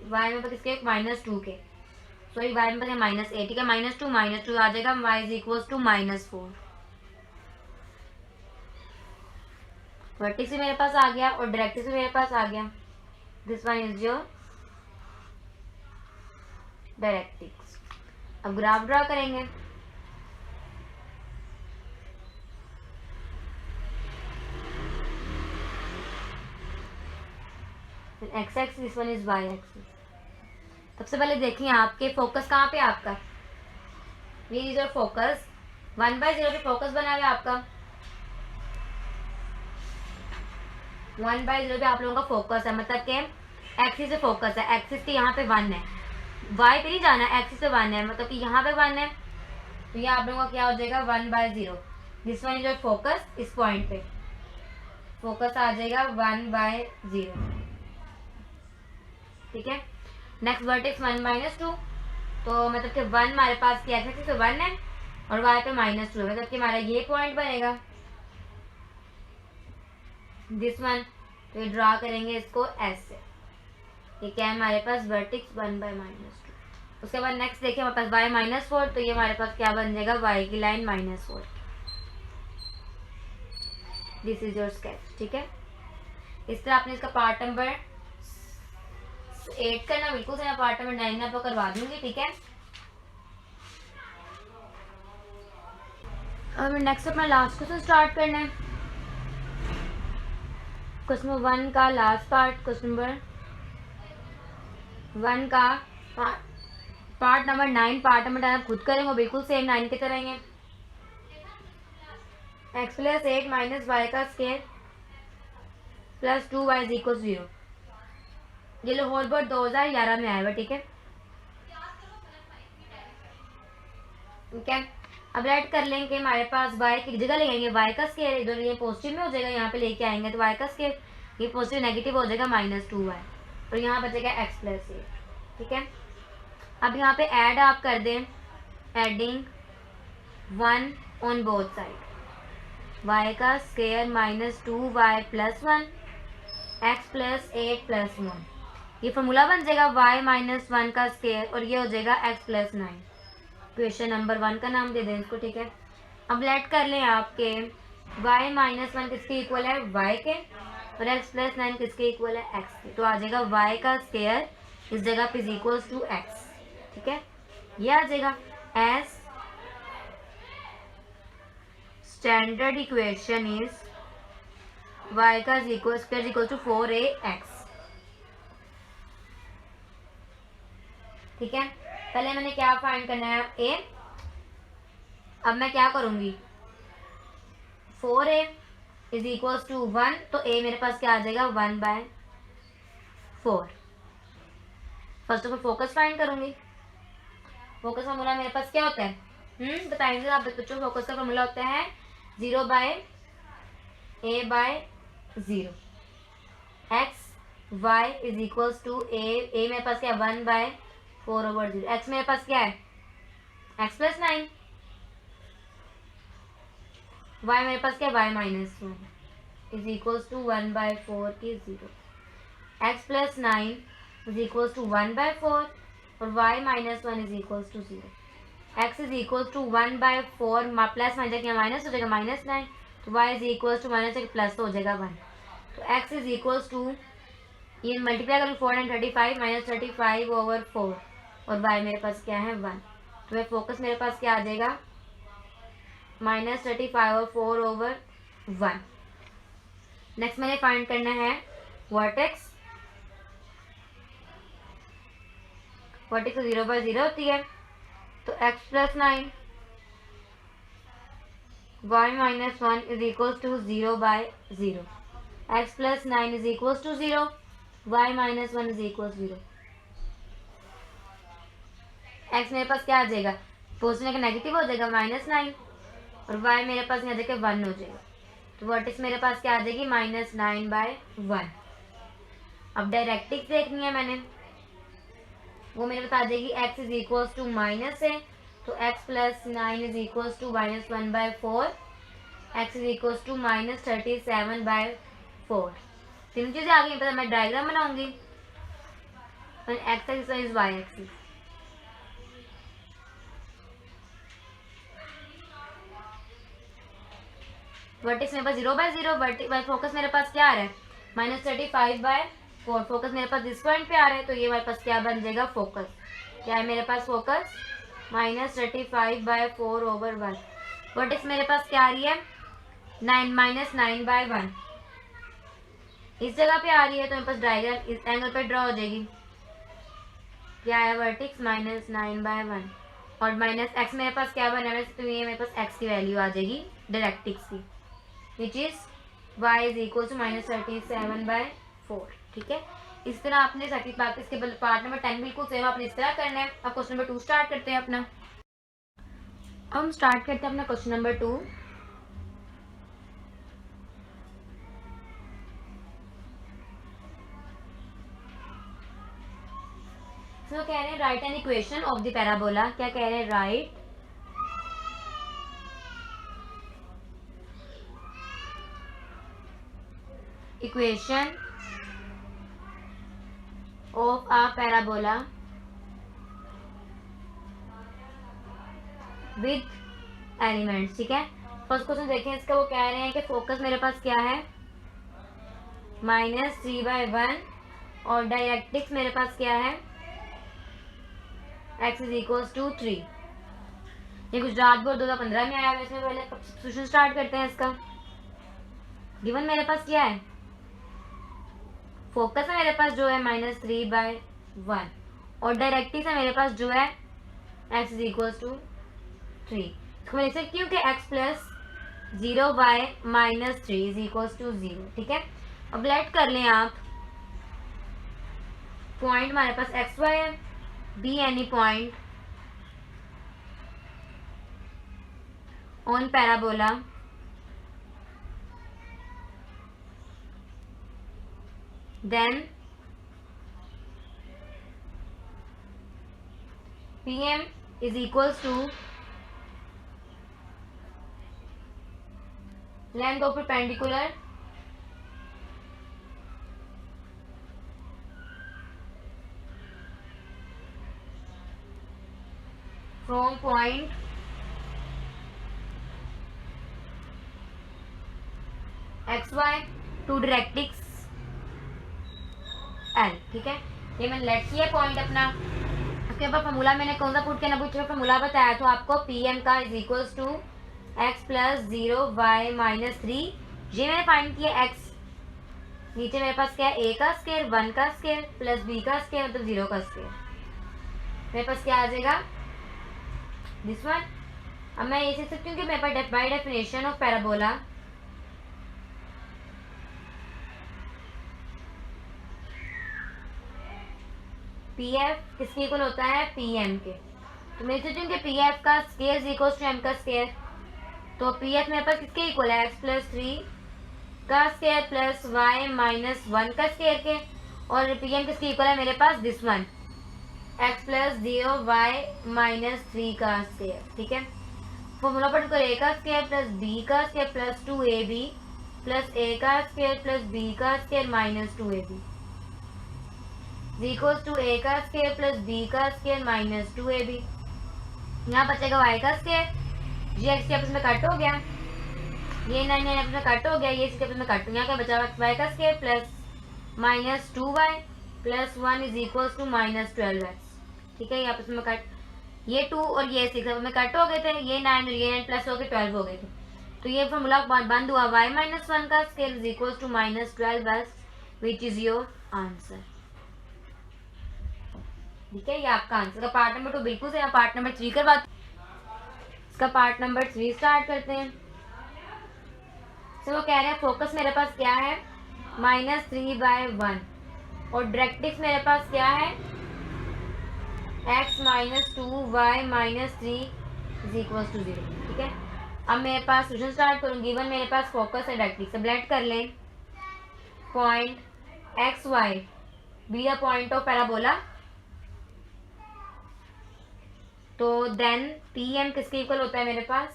y मेरे पास किसके -2 के, सॉरी y मेरे पास -8, ठीक है, -2 आ जाएगा, y is equal to -4। Vertex भी मेरे पास आ गया और डायरेक्ट्रिक्स भी मेरे पास आ गया, this one is your directrix. अब ग्राफ ड्रा करेंगे। X x, this one is y axis. सबसे पहले देखिए आपके फोकस कहाँ पे आपका, ये इज योर फोकस, 1/0 पे फोकस बना हुआ है आपका, 1/0 पे आप लोगों का फोकस है, मतलब कि एक्सिस पे फोकस है, एक्सिस के यहाँ पे 1 है, वाई पे नहीं जाना है, एक्सिस पे 1 है, मतलब कि यहाँ पे 1 है, तो ये आप लोगों का क्या हो जाएगा 1/0। This one is your focus, इस पॉइंट पे फोकस आ जाएगा 1/0, ठीक है। नेक्स्ट वर्टेक्स 1-2, तो मतलब कि 1 हमारे पास क्या एक्सिस पे 1 है और वाई पे -2 है, मतलब कि हमारा ये पॉइंट बनेगा दिस वन, तो ये ड्रा करेंगे इसको एस से, ये क्या है हमारे पास वर्टेक्स 1/-2। उसके बाद नेक्स्ट देखिए हमारे पास y-4, तो ये हमारे पास क्या बन जाएगा y की line -4। This is your sketch, ठीक है। इस तरह आपने इसका पार्ट नंबर 8 करना, बिल्कुल से मैं पार्ट नंबर 9 में आपको करवा दूंगी, ठीक है। अब नेक्स्ट अपना लास्ट क्वेश्चन स्टार्ट करना है, क्वेश्चन नंबर 1 का लास्ट पार्ट, क्वेश्चन नंबर 1 का पार्ट नंबर 9, पार्ट नंबर 9 आप खुद करेंगे, बिल्कुल सेम 9 की तरह ही, x + 8 - y का स्क्वायर + 2y = 0। ये लो होल बोर्ड 2011 में आया हुआ, ठीक है, ठीक है। अब ऐड कर लेंगे हमारे पास y की जगह ले आएंगे y का स्क्वायर, इधर ये पॉजिटिव में हो जाएगा, यहाँ पे लेके आएंगे तो y का स्क्वायर, ये पॉजिटिव नेगेटिव हो जाएगा -2y, और यहाँ बचेगा x + 8, ठीक है। अब यहाँ पे ऐड आप कर दें, adding 1 on both side, y का स्क्वायर -2y + 1 x + 8 + 1, ये फॉर्मूला बन जाएगा y - 1 का स्क्वायर, और ये हो जाएगा x + 9। क्वेश्चन नंबर 1 का नाम दे दें इसको, ठीक है। अब लेट कर लें आपके y - 1 किसके इक्वल है y के, और x + 9 किसके इक्वल है x के, तो आ जाएगा y का स्क्वायर इस जगह पे = x, ठीक है। ये आ जाएगा as standard equation is y का स्क्वायर = 4ax, ठीक है। पहले मैंने क्या फाइंड करना है a, अब मैं क्या करूंगी 4a = 1, तो a मेरे पास क्या आ जाएगा 1/4। First of all focus find करूंगी, फोकस फॉर्मूला मेरे पास क्या होता है, बताइए आप बच्चों, फोकस का फॉर्मूला होता है 0/a/0, x y = a मेरे पास क्या है 1/4/0, x मेरे पास क्या है x + 9, y मेरे पास क्या है y - 1 = 1/4 की 0, x + 9 = 1/4 और y - 1 = 0, x = 1/4 प्लस माइनस या माइनस हो जाएगा -9, तो y = प्लस हो जाएगा 1, तो x ये मल्टीप्लाई करूँ 435 - 35/4, और y मेरे पास क्या है 1, तो मैं फोकस मेरे पास क्या आ जाएगा -35/4/1। नेक्स्ट मैंने फाइंड करना है वर्टेक्स, वर्टेक्स 0/0 होती है, तो x + 9 y - 1 = 0/0, x + 9 = 0, y - 1 = 0, x मेरे पास क्या आ जाएगा पॉजिटिव का नेगेटिव हो जाएगा -9, और y मेरे पास यहाँ जाके 1 हो जाएगा, तो वर्टेक्स मेरे पास क्या आ जाएगी -9/1। अब डायरेक्ट्रिक्स देखनी है मैंने, वो मेरे पास आ जाएगी x = है, तो x + 9 = -1/4, x = -37/4, तीन चीजें आ गई, पता मैं डायग्राम बनाऊंगी, x axis y axis, vertex मेरे पास 0/0, वर्टेक्स फोकस मेरे पास क्या आ रहा है -35/4, फोकस मेरे पास इस पॉइंट पे आ रहा है, तो ये मेरे पास क्या बन जाएगा फोकस, क्या है मेरे पास फोकस -35/4/1, वर्टेक्स मेरे पास क्या आ रही है 9 - 9/1, इस जगह पे आ रही है तो मेरे पास डायग्राम इस एंगल पे ड्रॉ हो जाएगी। क्या है वर्टेक्स -9/1 और माइनस एक्स मेरे पास क्या बना है, तो ये मेरे पास एक्स की वैल्यू आ जाएगी डायरेक्ट्रिक्स की, which is y is equal to -37/4। ठीक है, इस तरह आपने सर्किट बात इसके पार्ट नंबर 10 बिल्कुल सेम आपने इस तरह करना है। अब क्वेश्चन नंबर 2 स्टार्ट करते हैं अपना। हम स्टार्ट करते हैं अपना क्वेश्चन नंबर 2। तो कह रहे हैं right N equation of the parabola. क्या कह रहे हैं, right equation of a parabola with elements. ठीक है, फर्स्ट क्वेश्चन देखें इसका। वो कह रहे हैं कि फोकस मेरे पास क्या है, -3/1 और डायरेक्ट्रिक्स मेरे पास क्या है, x इज इक्वल टू 3। ये गुजरात बोर्ड 2015 में आया है। इसमें पहले सब्स्टिट्यूशन स्टार्ट करते हैं इसका। गिवन मेरे पास क्या है, फोकस है मेरे पास जो है -3/1 और डायरेक्ट्रिक्स है मेरे पास जो है x इज इक्वल टू 3। इसको मैं लिख सकती हूँ कि x plus 0/-3 is equal to 0। ठीक है, अब लेट कर लें आप पॉइंट हमारे पास एक्स वाई है, be any point on parabola then PM is equals to length of perpendicular from point XY to directrix L। ठीक है, ये मैंने लेट किया पॉइंट अपना। उसके बाद फॉर्मूला मैंने कौन सा पुट किया, पूछे फॉर्मूला बताया तो आपको PM का is equals to x plus 0/-3। ये मैंने फाइंड किया x। नीचे मेरे पास क्या है, a का स्क्वायर 1 का स्क्वायर प्लस b का स्क्वायर मतलब 0 का स्क्वायर। मेरे पास क्या आ जाएगा, दिस वन। अब मैं ये सीख सकती हूँ कि मेरे पास by definition of parabola PF किसके इक्वल होता है, PM के। तो मैं सोचूं कि PF का square is equal to M का स्क्वायर। तो PF मेरे पास किसके इक्वल है, x प्लस 3 का स्क्वायर प्लस y-1 का स्क्वायर के। और PM किसके इक्वल है मेरे पास, this one, x plus 0y-3 का स्क्वायर। ठीक है, फॉर्मूला पढ़ कर a का स्क्वायर प्लस b का square plus 2ab plus a का स्क्वायर प्लस b का square minus 2ab equals to a का स्क्वायर प्लस b का स्क्वायर माइनस 2ab। यहाँ बचेगा y का स्क्वायर, ये x के आपस में कट हो गया, ये 9 आपस में कट हो गया, ये इसके आपस में कट हो गया। यहाँ क्या बचा y का square plus minus 2y plus 1 is equals to minus 12x। ठीक है, ये आपस में कट, ये 2 और ये 6 आपस में कट हो गए थे, ये 9 और ये 9 प्लस हो गए 12 हो गए थे। तो ये फॉर्मूला बंद हुआ, y-1 का square is equals to minus 12x which is your answer. ठीक है, ये आपका आंसर का पार्ट नंबर 2 बिल्कुल से। पार्ट नंबर 3 करवा, इसका पार्ट नंबर 3 स्टार्ट करते हैं। तो वो कह रहे हैं फोकस मेरे पास क्या है, -3/1 और डायरेक्ट्रिक्स मेरे पास क्या है, x - 2y-3 is equal to 0। ठीक है, अब मेरे पास सॉल्यूशन स्टार्ट करूंगी। गिवन मेरे पास फोकस है डायरेक्ट्रिक्स, अब लेट कर लें point XY be the point of parabola. तो देन PM किसके इक्वल होता है मेरे पास,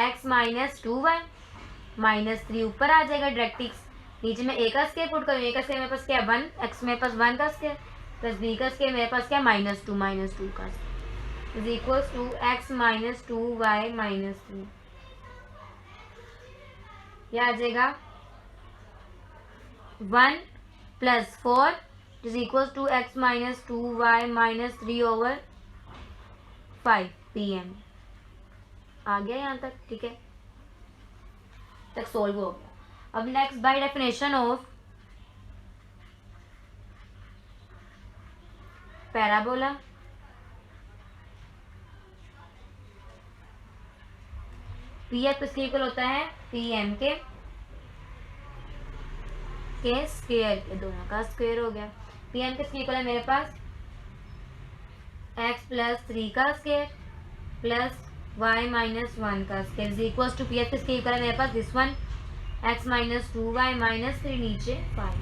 x - 2y-3 ऊपर आ जाएगा डायरेक्ट्रिक्स। नीचे में a का स्क्वायर पुट करूँ, a का स्क्वायर मेरे पास क्या 1, x मेरे पास 1 का स्क्वायर प्लस b का स्क्वायर मेरे पास क्या -2 का is equals to x - 2y-3। ये आ जाएगा 1 plus 4 is equals to x - 2y-3 over 5 PM। आ गया यहाँ तक। ठीक है, तक सोल्व हो गया। अब next bye definition of parabola, P F किसके इक्वल होता है, पी एम के स्क्वायर के, दोनों का स्क्वायर हो गया। पी एम किसके इक्वल है मेरे पास, एक्स प्लस 3 का स्क्वायर प्लस वाई माइनस 1 का square is equal to P F किसके इक्वल है मेरे पास, this one x minus 2 y minus 3 नीचे 5।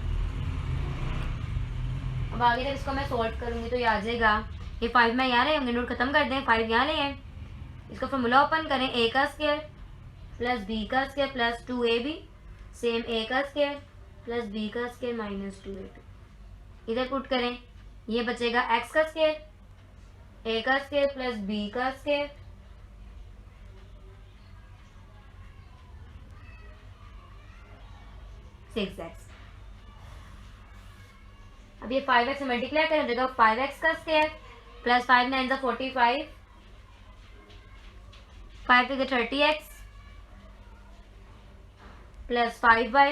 अब आगे जब इसको मैं सॉल्व करूंगी तो ये आ जाएगा, ये 5 में यहाँ ले होंगे, नोट खत्म कर दें, 5 यहाँ ले हैं, इसका फॉर्मूला ओपन करें, ए का स्क्वायर प्लस बी का square plus 2ab same a का स्क्वायर प्लस बी का स्क्वायर माइनस 2ab, इधर पुट करें, ये बचेगा एक्स का स्क्वायर, ए का स्क्वायर प्लस बी का स्क्वायर सिक्स एक्स। अब ये 5x से मल्टीप्लाई करें, देगा 5x का स्क्वायर प्लस 5 9 जा 45, 5 to the 30x plus 5y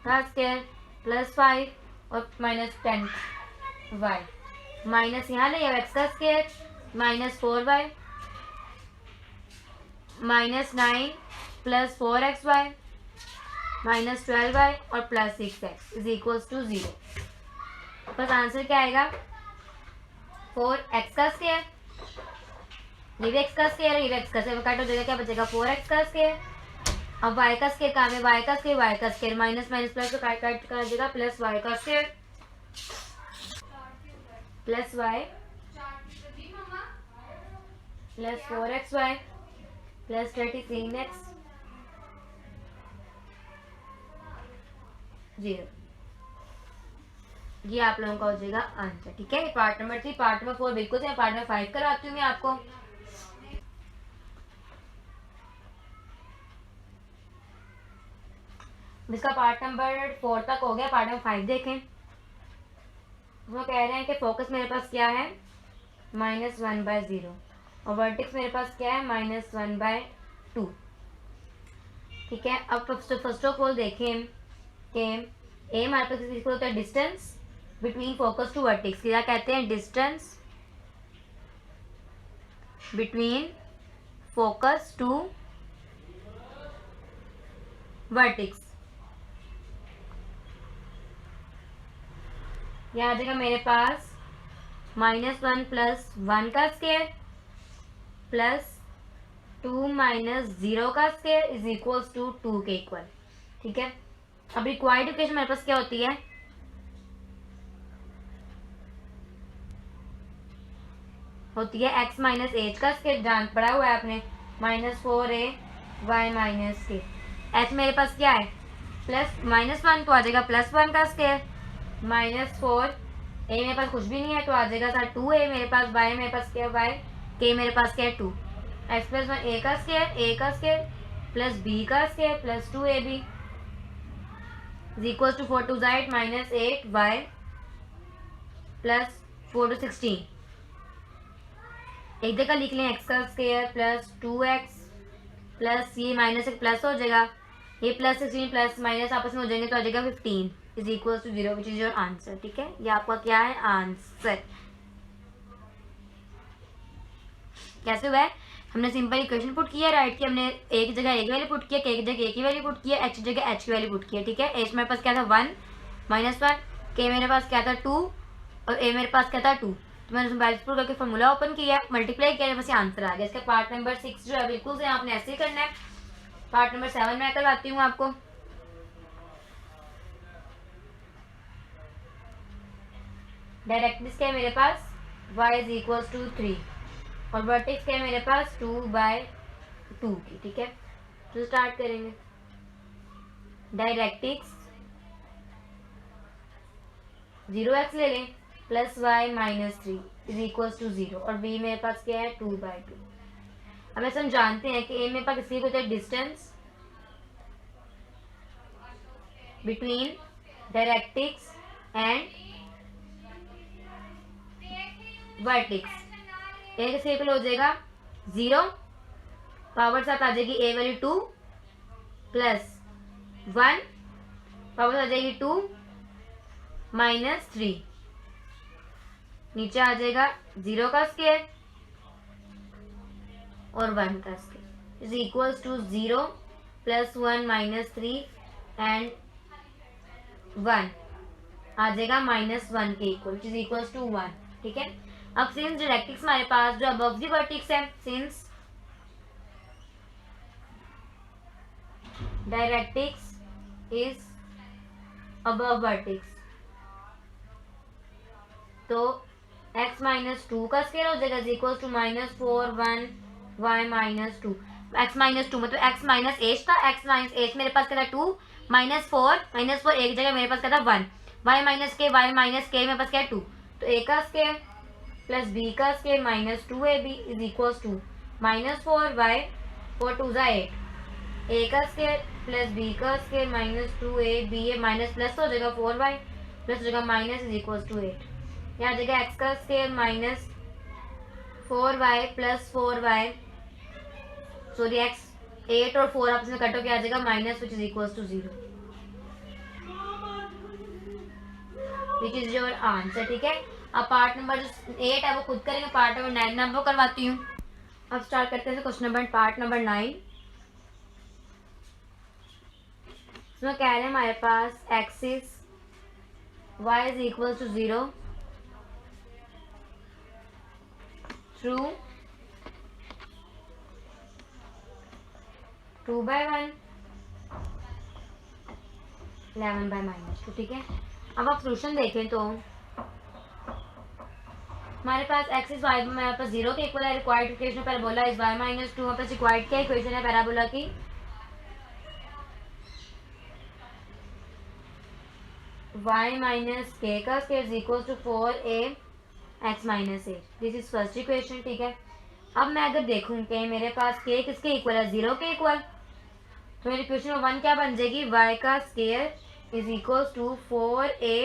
का स्क्वायर प्लस 5 और माइनस 10y माइनस यहाँ ले x का square minus 4y minus 9 plus 4xy minus 12y और plus 6x is equals to 0। बस आंसर क्या आएगा, 4x का स्क्वायर, ये भी x का स्क्वायर है, ये भी x का स्क्वायर, कट हो जाएगा, क्या बचेगा 4x का स्क्वायर। अब y का स्क्वायर काम है, y का स्क्वायर माइनस माइनस प्लस तो कट कर देगा प्लस y का square plus y plus 4xy plus 33x 0। ये आप लोगों का हो जाएगा आंसर। ठीक है, पार्ट नंबर 3, पार्ट नंबर 4 बिल्कुल से, पार्ट नंबर 5 करवाती हूँ मैं आपको। इसका पार्ट नंबर 4 तक हो गया, पार्ट नंबर 5 देखें। वो कह रहे हैं कि फोकस मेरे पास क्या है -1/0 और वर्टेक्स मेरे पास क्या है -1/2। ठीक है, अब फर्स्ट ऑफ ऑल देखें कि ए हमारे पास इक्वल होता है distance between focus to vertex, क्या कहते हैं, distance between focus to vertex. यहाँ आ जाएगा मेरे पास -1 प्लस 1 का स्क्वायर प्लस 2 माइनस 0 का स्क्वायर इज इक्वल्स टू 2 के इक्वल। ठीक है, अब रिक्वायर्ड इक्वेशन मेरे पास क्या होती है, x माइनस एच का स्क्वायर, जान पड़ा हुआ है आपने, -4a y माइनस के। h मेरे पास क्या है प्लस -1 तो आ जाएगा +1 का स्क्वायर -4 a मेरे पास कुछ भी नहीं है तो आ जाएगा सर 2a मेरे पास, y मेरे पास क्या है y, k मेरे पास क्या है 2, x प्लस 1 a का स्क्वायर प्लस b का square plus 2ab is equal to 4 2 8 -8y plus 4 to 16। एक जगह लिख लें x का स्क्वायर प्लस 2x प्लस ये माइनस एक प्लस हो जाएगा, ये प्लस 16 प्लस माइनस आपस में हो जाएंगे तो आ जाएगा 15 is equal to 0 which is your answer. ठीक है, ये आपका क्या है आंसर। कैसे हुआ है, हमने सिंपल इक्वेशन पुट किया, राइट की हमने एक जगह एक वैल्यू पुट किया, एक जगह एक की वैल्यू पुट किया, एच की जगह एच की वैल्यू पुट किया। ठीक है, एच मेरे पास क्या था 1 -1, के मेरे पास क्या था 2 और ए मेरे पास क्या था 2, तो मैंने उसमें बैलेंस पुट करके फॉर्मूला ओपन किया, मल्टीप्लाई किया, बस ये आंसर आ गया। इसका पार्ट नंबर 6 जो है बिल्कुल से आपने ऐसे ही करना है। पार्ट नंबर 7 मैं करवाती हूँ आपको। डायरेक्टनेस क्या है मेरे पास y इज इक्वल टू 3 और वर्टेक्स क्या है मेरे पास 2/2 की। ठीक है, तो स्टार्ट करेंगे। डायरेक्टिक्स 0x ले लें plus y minus 3 is equal to 0 और b मेरे पास क्या है 2/2। अब ऐसा हम जानते हैं कि a मेरे पास किसी को होता है डिस्टेंस बिटवीन डायरेक्टिक्स एंड वर्टेक्स। ए किसके इक्वल हो जाएगा 0, पावर साथ आ जाएगी a वैल्यू 2 प्लस 1 वापस आ जाएगी 2 माइनस 3, नीचे आ जाएगा 0 का स्क्वायर और 1 का square is equals to 0 plus 1 minus 3 and 1 आ जाएगा -1 के equal, which is equals to 1। ठीक है, अब सिंस डायरेक्ट्रिक्स हमारे पास जो अबव द वर्टेक्स है, since directrix is above vertex, तो x माइनस 2 का स्क्वायर हो जाएगा equal to -4 1 y minus 2, x minus 2 मतलब x माइनस एच था, x माइनस एच मेरे पास क्या था 2 -4 एक जगह मेरे पास क्या था 1, y माइनस के मेरे पास क्या है 2, तो a का स्क्वायर प्लस b का square minus 2ab is equal to -4y 4 2 8, a का स्क्वायर प्लस b का square minus 2a minus plus हो जाएगा 4y प्लस हो जाएगा माइनस इज इक्वल टू 8, यहाँ जगह x का square minus 4y plus 4y sorry x 8 और 4 आपस में कटो के आ जाएगा minus which is equal to 0, which is your answer. ठीक है, अब पार्ट नंबर जो 8 है वो खुद करेंगे, पार्ट नंबर 9 मैं आपको करवाती हूँ। अब स्टार्ट करते हैं क्वेश्चन नंबर पार्ट नंबर 9। इसमें कह रहे हैं हमारे पास axis y is equal to 0 through 2/1 11/-2। ठीक है, अब आप सोल्यूशन देखें तो हमारे पास एक्सिस y हमारे पास 0 के इक्वल है, required equation parabola is y minus 2, हमारे पास रिक्वायर्ड क्या इक्वेशन है पैराबोला की, y माइनस के का square is equal to 4a x minus 8, this is first equation. ठीक है, अब मैं अगर देखूं कि मेरे पास k किसके इक्वल है 0 के इक्वल, तो मेरी इक्वेशन नंबर 1 क्या बन जाएगी, y का square is equal to 4a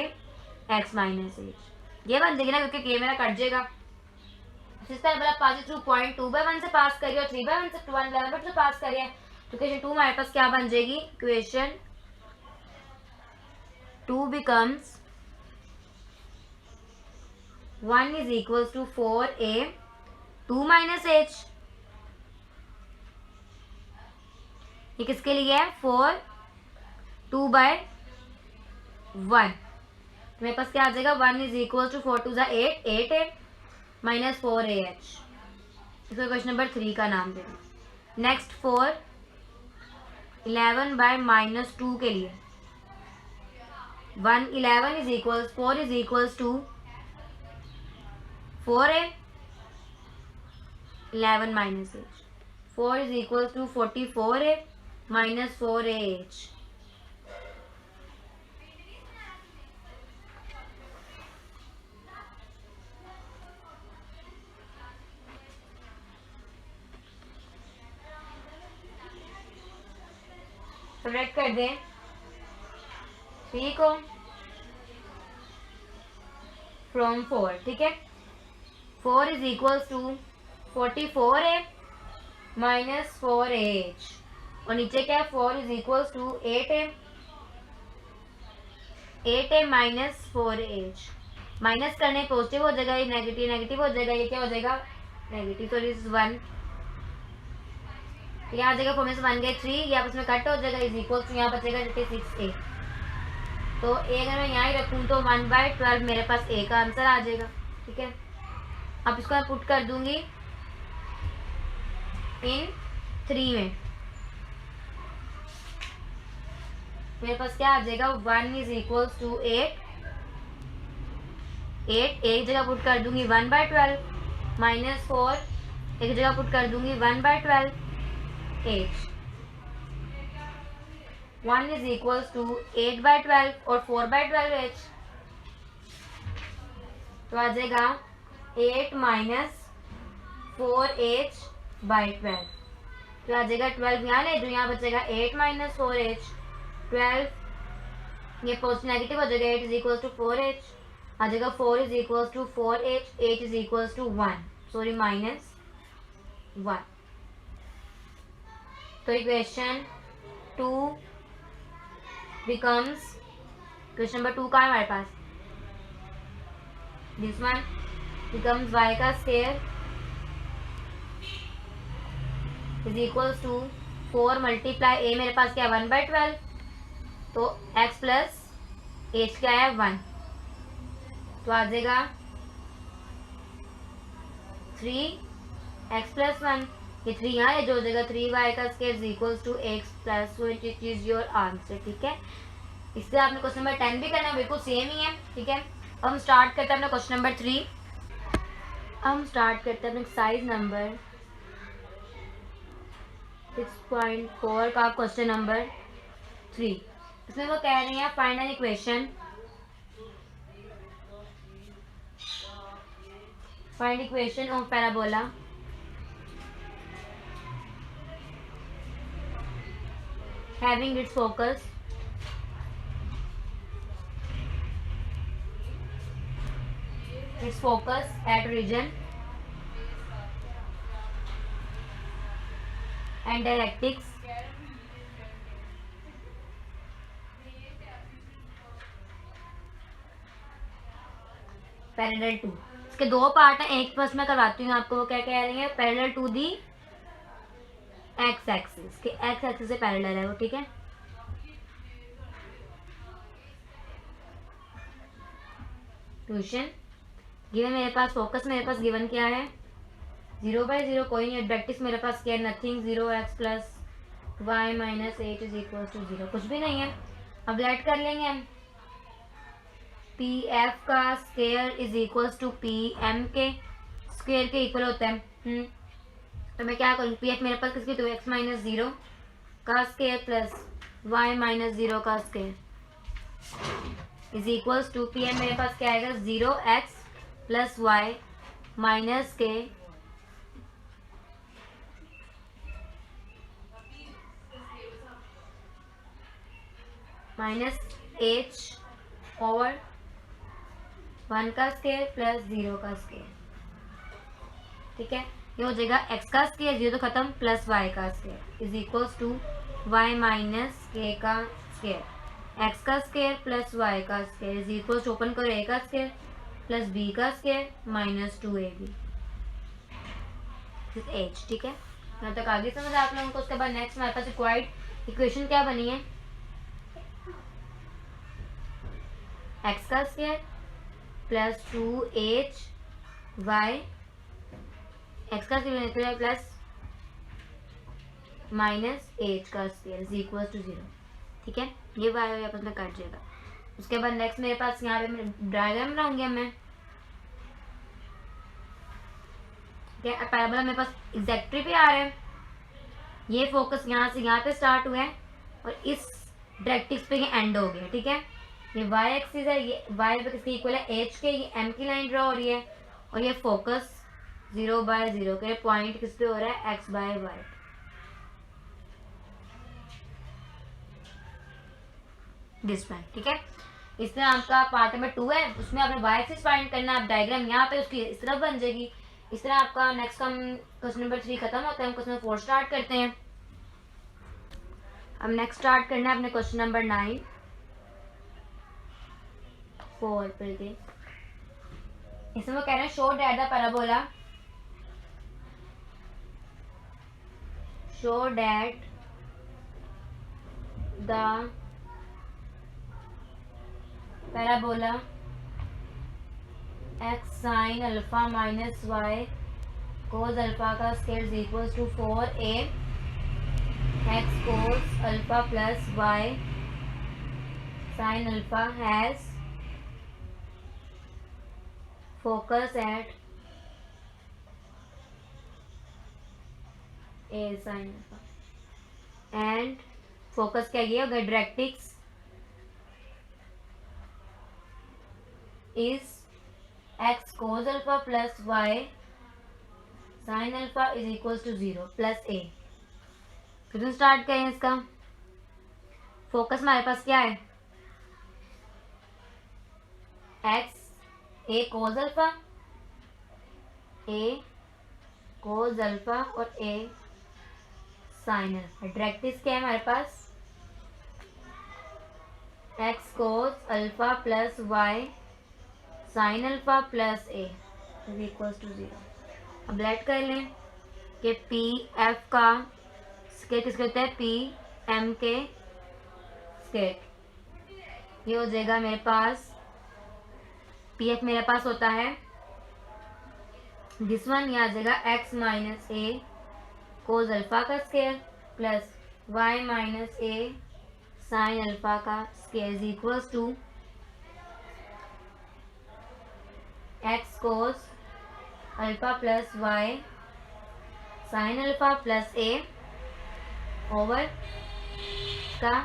x minus 8, ये बन जाएगी ना क्योंकि k मेरा कट जाएगा। इस तरह बड़ा पास थ्रू पॉइंट 2/1 से पास करिए और 3/1 से 1/11 से पास करिए, तो इक्वेशन 2 हमारे पास क्या बन जाएगी, equation 2 becomes 1 is equals to 4a 2 minus h, ये किसके लिए है 4 2/1, तो मेरे पास क्या आ जाएगा 1 is equals to 4 2 8 8a minus 4ah, इसको क्वेश्चन नंबर 3 का नाम देना। नेक्स्ट 4 11/-2 के लिए 1 11 is equals 4 is equals to 4a 11 minus h, 4 is equals to 44a minus 4ah, subtract कर दें 3 को फ्रॉम 4। ठीक है, 4 is equals to 44a minus 4ah और नीचे क्या है 4 is equals to 8a minus 4ah, minus करने पॉजिटिव हो जाएगा, ये नेगेटिव नेगेटिव हो जाएगा, ये क्या हो जाएगा नेगेटिव, तो इज 1, यहाँ आ जाएगा 4 में से 1 गए 3, ये आपस में कट हो जाएगा इज इक्वल्स टू यहाँ बचेगा 6a, तो a अगर मैं यहाँ ही रखूँ तो 1/12 मेरे पास a का आंसर आ जाएगा। ठीक है, अब इसको मैं पुट कर दूंगी इन 3 में, मेरे पास क्या आ जाएगा 1 इज इक्वल्स टू 8 एक जगह पुट कर दूंगी 1/12 माइनस 4 एक जगह पुट कर दूंगी 1/12 8, 1 is equals to 8/12 और 4/12 h, तो आ जाएगा 8 माइनस 4h/12, तो आ जाएगा 12 यहाँ ले जो यहाँ बचेगा 8 माइनस 4h 12, ये पॉजिटिव नेगेटिव हो जाएगा 8 इज इक्वल्स टू 4h, आ जाएगा 4 is equals to 4h 8 is equals to 1 sorry minus 1, तो इक्वेशन 2 बिकम्स, क्वेश्चन नंबर 2 का है हमारे पास, दिस वन बिकम्स y का square is equals to 4 multiply a, मेरे पास क्या है 1/12, तो x प्लस h क्या है 1, तो आ जाएगा 3x प्लस 1, ये 3 यहाँ है जो हो जाएगा 3y का square is equals to x plus 1, it is your answer. ठीक है, इससे आपने क्वेश्चन नंबर 10 भी करना है, बिल्कुल सेम ही है। ठीक है, अब हम स्टार्ट करते हैं अपना क्वेश्चन नंबर 3। हम स्टार्ट करते हैं अपने एक्सरसाइज नंबर 6.4 का क्वेश्चन नंबर 3। इसमें वो कह रही है find an equation, find equation of parabola having its focus at region and directrix parallel to. इसके दो पार्ट हैं, एक फर्स्ट मैं करवाती हूँ आपको, वो क्या कह रही है parallel to the X axis, के एक्स एक्सिस से पैरेलल है वो। ठीक है, क्वेश्चन गिवन मेरे पास फोकस मेरे पास गिवन क्या है 0/0, कोई नहीं, डायरेक्ट्रिक्स मेरे पास क्या है nothing, 0x plus y minus 8 is equal to 0, कुछ भी नहीं है। अब लेट कर लेंगे हम, पी एफ का square is equals to P M के स्क्वायर के इक्वल होता है। तो मैं क्या करूँ, पी एफ मेरे पास किसकी 2x माइनस 0 का स्क्वायर प्लस y माइनस 0 का square is equals to P M मेरे पास क्या आएगा 0x प्लस y माइनस के माइनस h ओवर 1 का स्क्वायर प्लस 0 का स्क्वायर। ठीक है, ये हो जाएगा x का स्क्वायर 0 तो खत्म प्लस y का square is equals to y minus k का स्क्वायर, x का स्क्वायर प्लस y का square is equals to open करो a का स्क्वायर प्लस b का स्क्वायर माइनस 2ab h। ठीक है, यहाँ तक आगे समझ आप लोगों को। उसके बाद नेक्स्ट हमारे पास रिक्वायर्ड इक्वेशन क्या बनी है, x का square plus 2h y x का स्क्वायर प्लस माइनस h का स्क्वायर इज इक्वल टू 0। ठीक है, ये y आपस में कट जाएगा। उसके बाद नेक्स्ट मेरे पास यहाँ पे डायग्राम बनाऊंगी मैं। ठीक है, पैराबोला मेरे पास एग्जैक्ट्री पे आ रहा है, ये फोकस यहाँ से यहाँ पे स्टार्ट हुआ है और इस डायरेक्ट्रिक्स पे ये एंड हो गया। ठीक है, ये y एक्सिस है, ये y पे किसके इक्वल है h के, ये m की लाइन ड्रॉ हो रही है और ये फोकस 0/0 के पॉइंट किस पे हो रहा है x/y। This point. ठीक है, इसमें आपका पार्ट नंबर 2 है, उसमें आपने y एक्सिस फाइंड करना है। आप डायग्राम यहाँ पे उसकी इस तरफ बन जाएगी। इस तरह आपका नेक्स्ट का क्वेश्चन नंबर 3 खत्म होता है, हम क्वेश्चन नंबर 4 स्टार्ट करते हैं। हम नेक्स्ट स्टार्ट करना है अपने क्वेश्चन नंबर 9 4 पर के। इसमें वो कह रहे हैं show that the parabola, show that the parabola x sine alpha minus y cos alpha का square is equals to 4a x cos alpha plus y sine alpha has focus at a sin alpha and focus क्या ये होगा directrix is x cos alpha plus y sin alpha is equals to 0 plus a। फिर start करें इसका focus हमारे पास क्या है x a cos alpha, a cos alpha और a sin अल्फा। डायरेक्ट्रिक्स क्या है हमारे पास x cos alpha plus y sine alpha plus a is equals to 0। अब लेट कर लें कि पी एफ का स्केयर किसके होता है, पी एम के स्केयर। ये हो जाएगा मेरे पास, पी एफ मेरे पास होता है दिस वन, ये आ जाएगा x minus a cos alpha का square plus y minus a sine alpha का square is equals to x cos alpha plus y sine alpha plus a over का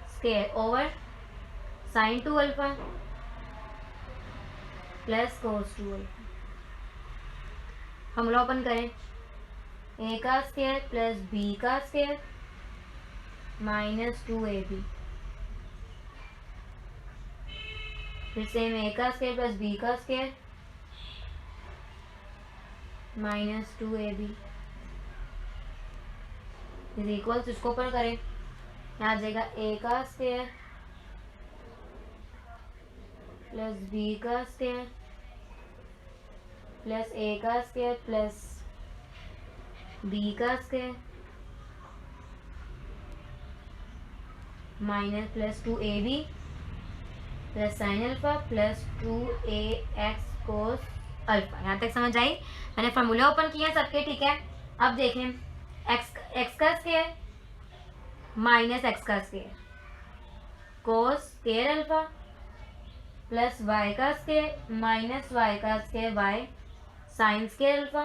square over sine 2 alpha plus cos 2 alpha. हम लोग open करें, a का square plus b का square minus 2ab, फिर same a का square plus b का square minus 2ab is equals, इसको ओपन करें, यहाँ आ जाएगा ए का स्केयर प्लस बी का स्केयर प्लस ए का स्केयर प्लस बी का square minus plus 2ab plus sine alpha plus 2ax cos alpha. यहाँ तक समझ आई? मैंने फॉर्मूले ओपन किए हैं सबके, ठीक है। अब देखें, एक्स का स्केयर माइनस एक्स का square cos square alpha plus y का स्केयर माइनस वाई का square y sine square alpha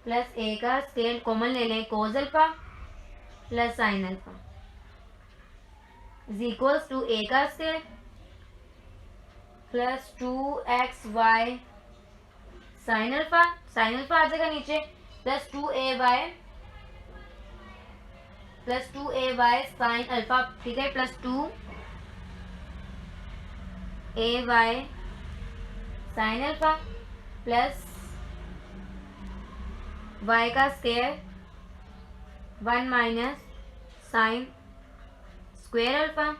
plus a का स्केयर कॉमन ले लें cos alpha plus sine alpha is equals to a का square plus 2xy sine alpha आ जाएगा नीचे plus 2ay sine alpha, ठीक है, plus 2ay sine alpha plus y का square 1 minus sine square alpha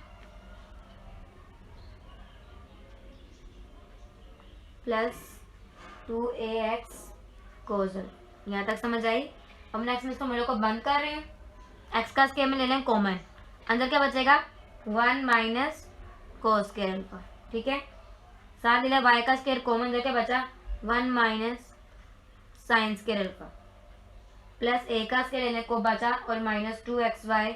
plus 2ax causal. यहाँ तक समझ आई? अब नेक्स्ट में इसको मेरे को बंद कर रहे हैं, एक्स का स्क्वायर में ले लें कॉमन, अंदर क्या बचेगा 1 माइनस कोस स्क्वायर अल्फा, ठीक है। साथ ले लिया वाई का स्क्वायर कॉमन, अंदर क्या बचा 1 minus sine square alpha plus a का स्क्वायर लेने को बचा और माइनस 2xy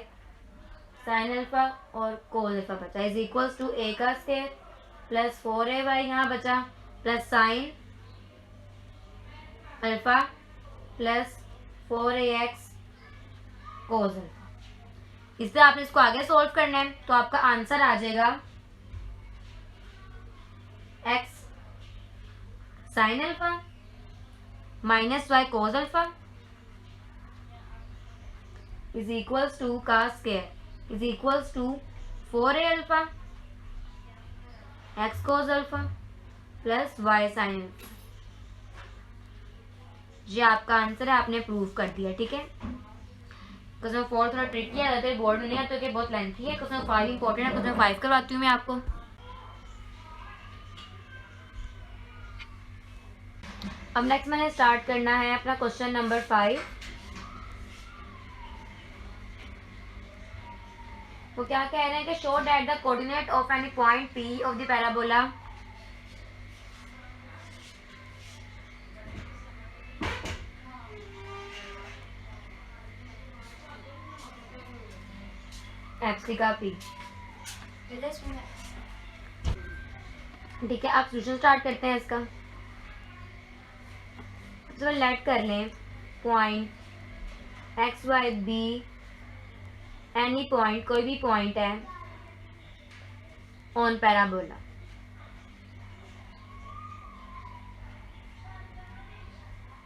साइन अल्फा और कोस अल्फा बचा इज इक्वल्स टू ए का स्क्वायर प्लस 4ay यहाँ बचा plus sine alpha plus 4ax cos alpha. इससे आपने इसको आगे सॉल्व करना है तो आपका आंसर आ जाएगा x sine alpha minus y cos alpha is equals to का square is equals to 4a alpha x cos alpha plus y sine alpha. ये आपका आंसर है, आपने प्रूव कर दिया, ठीक है। क्वेश्चन 4 थोड़ा ट्रिकी है, तो बोर्ड में नहीं आता कि बहुत लेंथी है। क्वेश्चन 5 इंपॉर्टेंट है, क्वेश्चन 5 करवाती हूँ मैं आपको। अब नेक्स्ट मैंने स्टार्ट करना है अपना क्वेश्चन नंबर 5। वो क्या कह रहे हैं कि show that the coordinate of any point P of the parabola FC का P, ठीक है। आप सोल्यूशन स्टार्ट करते हैं इसका। तो लेट कर लें point XY B, any point, कोई भी पॉइंट है on parabola.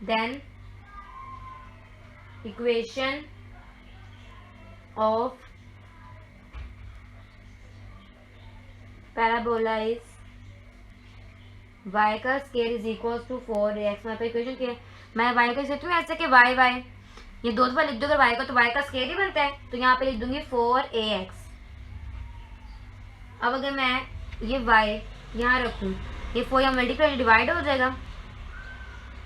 Then equation of parabola is y का square is equals to 4ax। मैं इक्वेशन क्या है, मैं y को लिख सकती हूँ ऐसे कि y ये दो दफा लिख दो अगर y को, तो y का स्क्वायर ही बनता है, तो यहाँ पे लिख दूंगी 4ax अब अगर मैं ये y यहाँ रखूँ, ये 4 यहाँ मल्टीप्लाई डिवाइड हो जाएगा,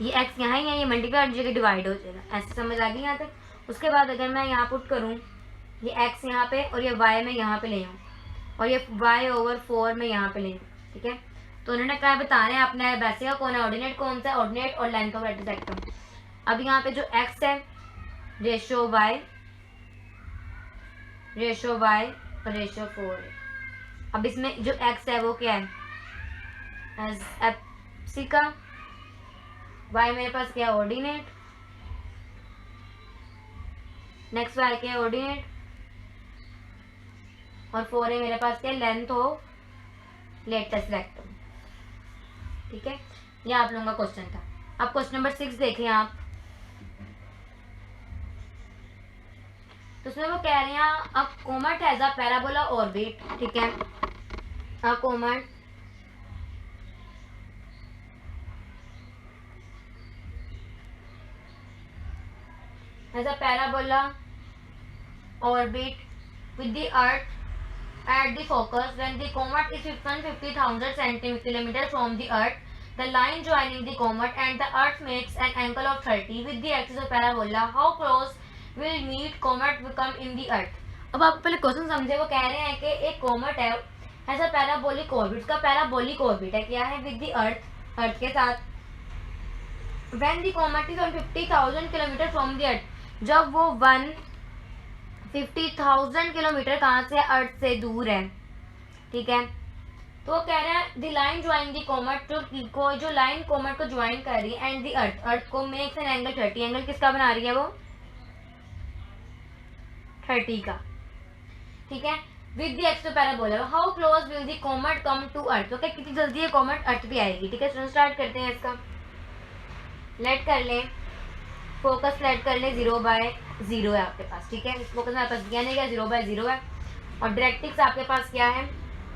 ये x यहाँ ही है, ये मल्टीप्लाई जगह डिवाइड हो जाएगा। ऐसे समझ आ गई यहाँ तक। उसके बाद अगर मैं यहाँ पुट करूँ ये x यहाँ पे और ये y मैं यहाँ पे ले आऊँ और ये y/4 में यहाँ पे ले आऊँ, ठीक है। तो उन्होंने क्या बताना है अपना बेसिक का कौन है, ऑर्डिनेट कौन सा है, ऑर्डिनेट और लेंथ ऑफ रेक्टेंगल सेक्टर। अब यहाँ पे जो x है रेशो y और रेशो 4 है। अब इसमें जो x है वो क्या है, एज एप्सी का, y मेरे पास क्या है ऑर्डिनेट, नेक्स्ट y क्या है ऑर्डिनेट, और 4 है मेरे पास क्या है लेंथ ऑफ लेटेस्ट रेक्टेंगल, ठीक है। ये आप लोगों का क्वेश्चन था। अब क्वेश्चन नंबर 6 देखें आप, तो उसमें वो कह रहे हैं अब comet has a parabola orbit, ठीक है। A comet has a parabola orbit with the earth at the focus. When the comet is 150,000 centimeters from the earth, the line joining the comet and the earth makes an angle of 30 with the axis of parabola. How close will meet comet become in the earth? अब आप पहले question समझे। वो कह रहे हैं कि एक कोमेट है ऐसा पैराबोलिक ऑर्बिट, उसका पैराबोलिक ऑर्बिट है, क्या है, विद द अर्थ के साथ। When the comet is 150,000 kilometre from the earth, जब वो 50,000 किलोमीटर कहाँ से, अर्थ से दूर है, ठीक है। तो वो कह रहे हैं the line join the comet, जो लाइन कोमेट को ज्वाइन कर रही है, एंड द अर्थ को मेक्स एन एंगल 30, एंगल किसका बना रही है वो 30 का, ठीक है, with the X parabola. How close will the comet come to earth, तो क्या कितनी जल्दी ये कोमेट अर्थ पे आएगी, ठीक है। स्टार्ट करते हैं इसका, लेट कर लें, फोकस लेट कर लें 0/0 है आपके पास, ठीक है। इस फोकस में आपके पास दिया नहीं गया, 0/0 है। और डायरेक्ट्रिक्स आपके पास क्या है,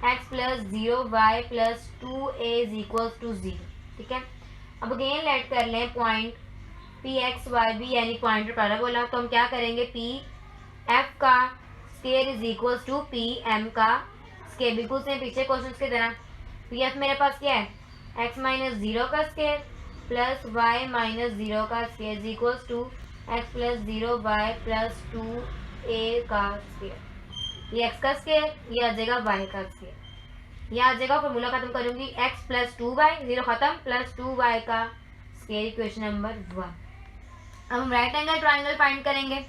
x + 0y + 2a = 0, ठीक है। अब अगेन लेट कर लें पॉइंट P(x,y,b) यानी पॉइंट पैराबोला। तो हम क्या करेंगे, P f का स्केयर = P m का स्केयर, बिल्कुल से पीछे क्वेश्चन की तरह। P f मेरे पास क्या है, x - 0 का स्केयर प्लस y - 0 का स्केयर x + 0y + 2a का स्केयर। ये x का स्केयर, ये आ जाएगा y का स्केयर, ये आ जाएगा। फॉर्मूला खत्म करूंगी, x + 2y 0 खत्म प्लस 2y का स्केयर, इक्वेशन नंबर 1। अब हम राइट एंगल ट्राइंगल फाइंड करेंगे।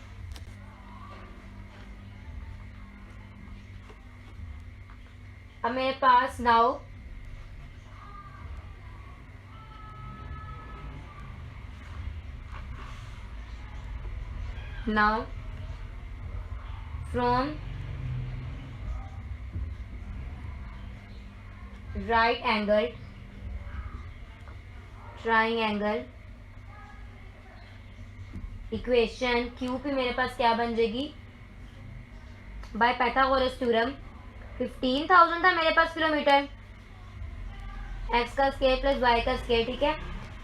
अब मेरे पास now from right angle triangle equation QP मेरे पास क्या बन जाएगी, बाय पाइथागोरस थ्योरम 15,000 था मेरे पास किलोमीटर, x का स्केयर प्लस y का स्केयर, ठीक है।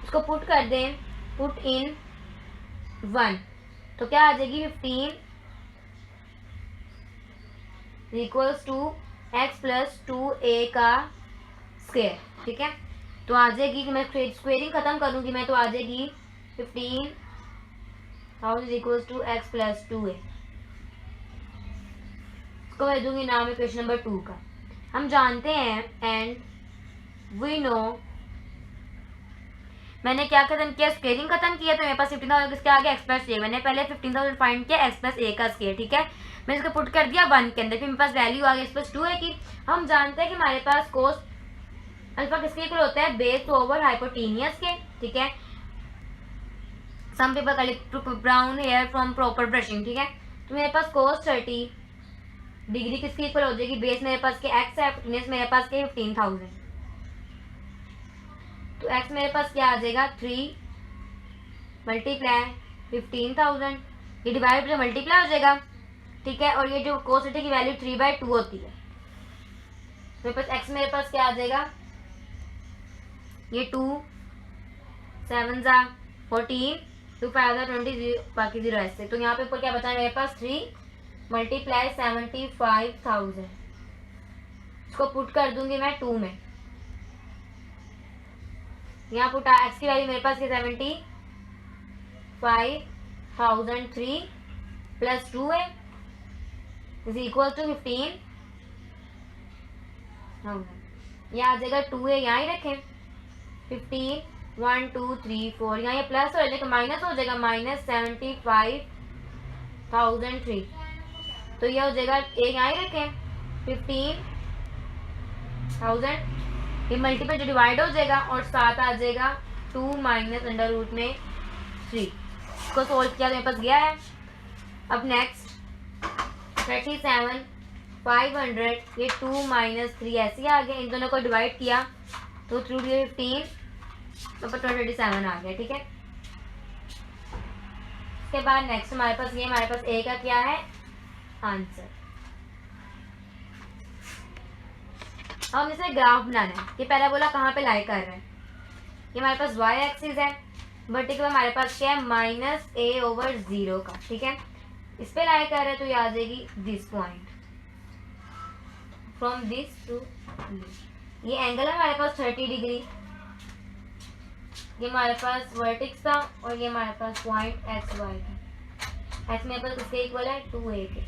उसको पुट कर दें, पुट इन 1, तो क्या आ जाएगी 15 = x + 2a का स्केयर, ठीक है। तो आ जाएगी कि मैं स्क्वेयरिंग खत्म करूंगी मैं, तो आ जाएगी 15,000 = x + 2a। इसको मैं दूंगी नाम इक्वेशन नंबर 2 का। हम जानते हैं एंड वी नो, मैंने क्या खत्म किया, स्केलिंग खत्म किया, तो मेरे पास 15,000 किसके आगे x + a। मैंने पहले 15,000 फाइंड किया x + a का स्केयर, ठीक है। मैंने इसको पुट कर दिया 1 के अंदर, फिर मेरे पास वैल्यू आ गई x + 2 है की। हम जानते हैं कि हमारे पास कोस अल्फा किसके इक्वल होता है, बेस ओवर हाइपोटेनियस के, ठीक है। Some people collect brown hair from proper brushing, ठीक है। तो मेरे पास कोस 30 डिग्री किसकी इक्वल हो जाएगी, बेस मेरे पास के x है, हाइपोटेनियस मेरे पास के 15,000, तो x मेरे पास क्या आ जाएगा 3 × 15,000, ये डिवाइड जो मल्टीप्लाई हो जाएगा, ठीक है। और ये जो कोस 30 की वैल्यू 3/2 होती है, तो मेरे पास x मेरे पास क्या आ जाएगा, ये 2 7 14 2 5 20 बाकी 0 ऐसे। तो यहाँ पे ऊपर क्या बचा है मेरे पास 3 × 75,000, इसको पुट कर दूंगी मैं 2 में, यहाँ पुट एक्स की वैल्यू मेरे पास 75,003 प्लस 2 है इज इक्वल टू 15। यहाँ आ जाएगा 2 है, यहाँ ही रखें 15 1 2 3 4, यहाँ ये प्लस हो जाएगा माइनस हो जाएगा -75,003, तो ये हो जाएगा एक यहाँ ही रखें 15,000, ये मल्टीपल जो डिवाइड हो जाएगा और साथ आ जाएगा 2 माइनस अंडर रूट में 3। इसको सोल्व किया तो मेरे पास गया है। अब नेक्स्ट 37,500, ये 2 माइनस 3 ऐसे ही आ गया, इन दोनों को डिवाइड किया तो 3 15 तो 27 आ गया। ठीक है, इसके बाद नेक्स्ट हमारे पास ये हमारे पास ए का क्या है आंसर। हम इसे ग्राफ बनाना है, ये पैराबोला कहाँ पे लाई कर रहे हैं, ये हमारे पास y एक्सिस है, वर्टिकल हमारे पास क्या है -a/0 का। ठीक है, इस पे लाई कर रहे हैं तो ये आ जाएगी this point, from this to this. ये एंगल है हमारे पास 30 डिग्री, ये हमारे पास वर्टेक्स था और ये हमारे पास पॉइंट xy था। x मेरे पास उसके इक्वल है 2a के,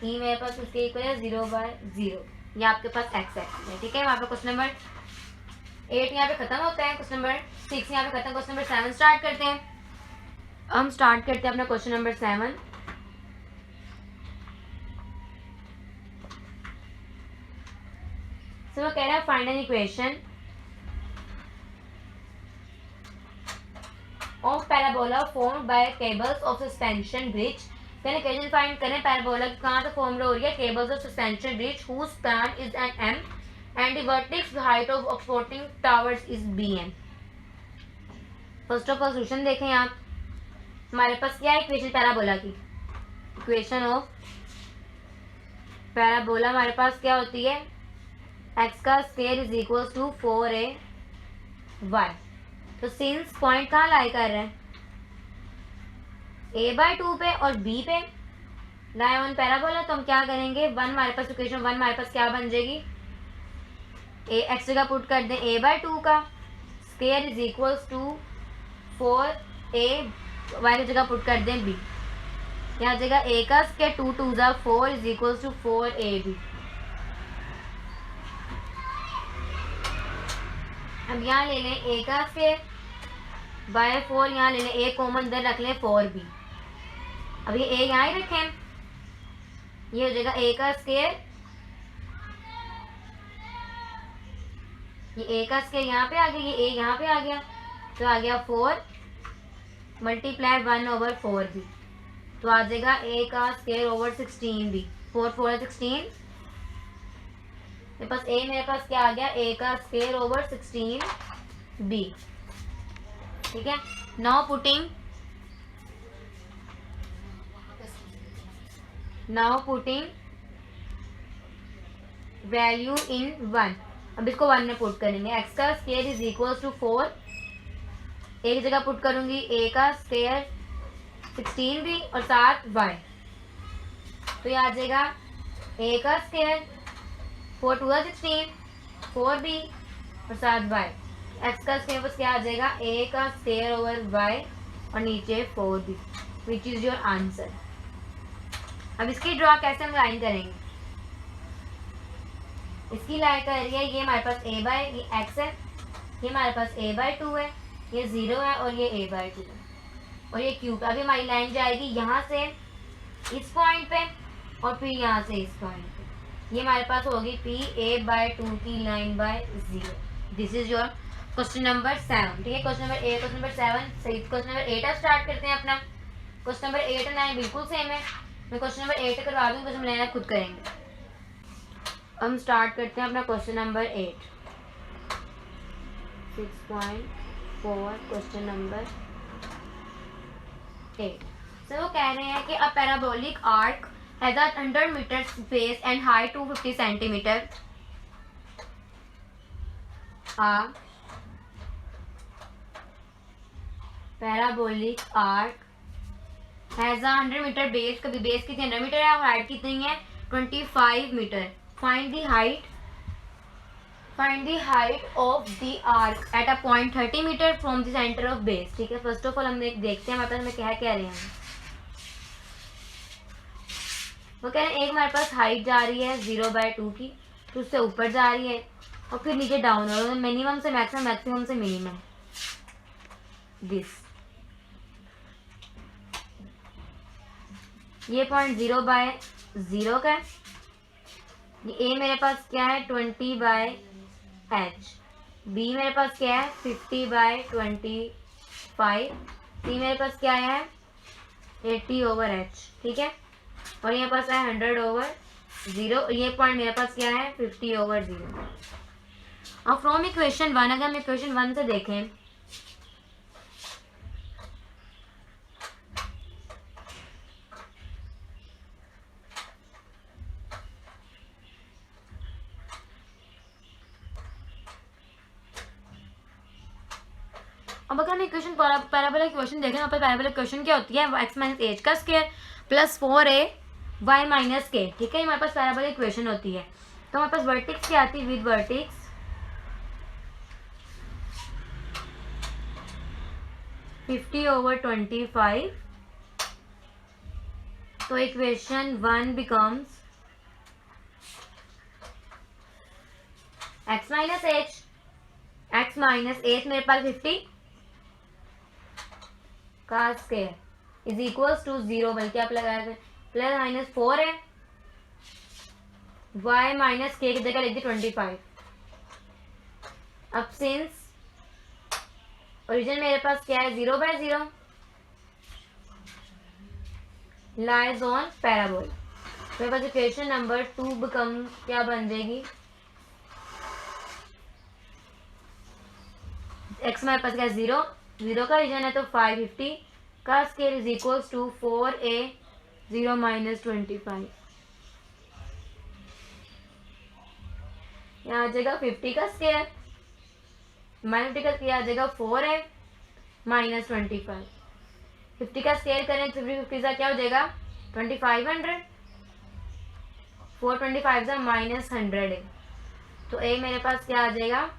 e मेरे पास उसके इक्वल है 0/0, ये आपके पास x एक्सिस है। ठीक है, वहाँ पे क्वेश्चन नंबर 8 यहाँ पे खत्म होता है, क्वेश्चन नंबर 6 यहाँ पे खत्म, क्वेश्चन नंबर 7 स्टार्ट करते हैं। हम स्टार्ट करते हैं अपना क्वेश्चन नंबर 7। वो कह रहा है find an equation of parabola formed by cables of suspension bridge. कहने इक्वेशन फाइंड करें पैराबोला की कहाँ से फॉर्म हो रही है, cables of suspension bridge whose span is an m and the vertex height of supporting towers is bn। First of all solution देखें आप, हमारे पास क्या है इक्वेशन पैराबोला की, इक्वेशन ऑफ पैराबोला हमारे पास क्या होती है x का square is equal to 4ay। तो सिंस पॉइंट कहाँ लाई कर रहे हैं a/2 पे और b पे लाई ऑन पैराबोला, तो हम क्या करेंगे 1 हमारे पास इक्वेशन 1 हमारे पास क्या बन जाएगी, ए एक्स जगह पुट कर दें a/2 का square is equal to 4a, Y की जगह पुट कर दें b, यहाँ जगह a का स्क्वायर 2 2 जा 4 इज इक्वल टू 4ab। अब यहाँ ले लें a का स्क्वायर बाय 4, यहाँ ले लें a कॉमन इधर रख लें 4b। अब ये a यहाँ ही रखें, ये हो जाएगा a का स्क्वायर, ये a का स्क्वायर यहाँ पे आ गया, ये a यहाँ पे आ गया, तो आ गया 4 मल्टीप्लाई 1/4b, तो आ जाएगा a का स्क्वायर ओवर 16b। 4 4 16, मेरे पास a मेरे पास क्या आ गया a का स्क्वायर ओवर 16b। ठीक है, नाउ पुटिंग वैल्यू इन 1। अब इसको 1 में पुट करेंगे, x का square is equal to 4, a की जगह पुट करूंगी a का स्क्वायर 16b और साथ y, तो ये आ जाएगा a का स्क्वायर 4 2 16 4b और साथ y, x का स्क्वायर बस क्या आ जाएगा a का स्क्वायर ओवर y और नीचे 4b, which is your answer. अब इसकी ड्रॉ कैसे हम लाइन करेंगे, इसकी लाइन का एरिया ये हमारे पास ये x है, ये हमारे पास a/2 है, ये 0 है और ये a/2 है और ये क्यूब। अभी हमारी लाइन जाएगी यहाँ से इस पॉइंट पे और फिर यहाँ से इस पॉइंट पे, ये हमारे पास होगी p a/2 की line by 0। This is your question number 7। ठीक है, क्वेश्चन नंबर 8 क्वेश्चन नंबर 7 सही, क्वेश्चन नंबर 8 स्टार्ट करते हैं अपना। क्वेश्चन नंबर 8 और 9 बिल्कुल सेम है, मैं क्वेश्चन नंबर 8 करवा दूँगी, क्वेश्चन नंबर 9 खुद करेंगे। हम स्टार्ट करते हैं अपना question number 8 6.4 question number 8। So वो कह रहे हैं कि a parabolic arc has a 100 metre base and height 250 centimetre. Parabolic arc has a 100 metre base, कभी बेस कितनी 100 मीटर है और हाइट कितनी है 25 metre. Find the height find the height of the arc at a point 30 metre from the centre of base. ठीक है, first of all हम देखते हैं हमारे पास में क्या कह रहे हैं। वो कह रहे हैं एक हमारे पास हाइट जा रही है 0/2 की, तो उससे ऊपर जा रही है और फिर नीचे डाउन हो रहा है, मिनिमम से मैक्सिमम, मैक्सिमम से मिनिमम। दिस ये पॉइंट 0/0 का है। ये ए मेरे पास क्या है 20/h, बी मेरे पास क्या है 50/25, सी मेरे पास क्या है 80/h। ठीक है, और यहाँ पास है 100/0। ये पॉइंट मेरे पास क्या है 50/0। और फ्रॉम इक्वेशन 1, अगर हम इक्वेशन 1 से देखें, अब अगर हम इक्वेशन पैराबोला इक्वेशन देखें, यहाँ पर पैराबोला इक्वेशन क्या होती है, x माइनस एच का square plus 4a y minus के। ठीक है, हमारे पास पैराबोला इक्वेशन होती है। तो हमारे पास वर्टिक्स क्या आती है, विद वर्टिक्स 50/25। तो equation 1 becomes x minus H मेरे पास 50 का स्क्वायर इज इक्वल्स टू 0, बल्कि आप लगाए थे प्लस माइनस 4 है, y माइनस के की जगह लिख दी 25। अब सिंस ओरिजिन मेरे पास क्या है 0/0 लाइज ऑन पैराबोल, मेरे पास इक्वेशन नंबर 2 बिकम क्या बन जाएगी, x मेरे पास क्या 0 का रीजन है तो 550 का square is equals to 4a 0 minus 25। यहाँ आ जाएगा 50 का स्केल माइनस 50 का स्केल आ जाएगा 4a माइनस 25। 50 का स्केल करें तो 50 का क्या हो जाएगा 2500, 425 का माइनस 100 है, तो a मेरे पास क्या आ जाएगा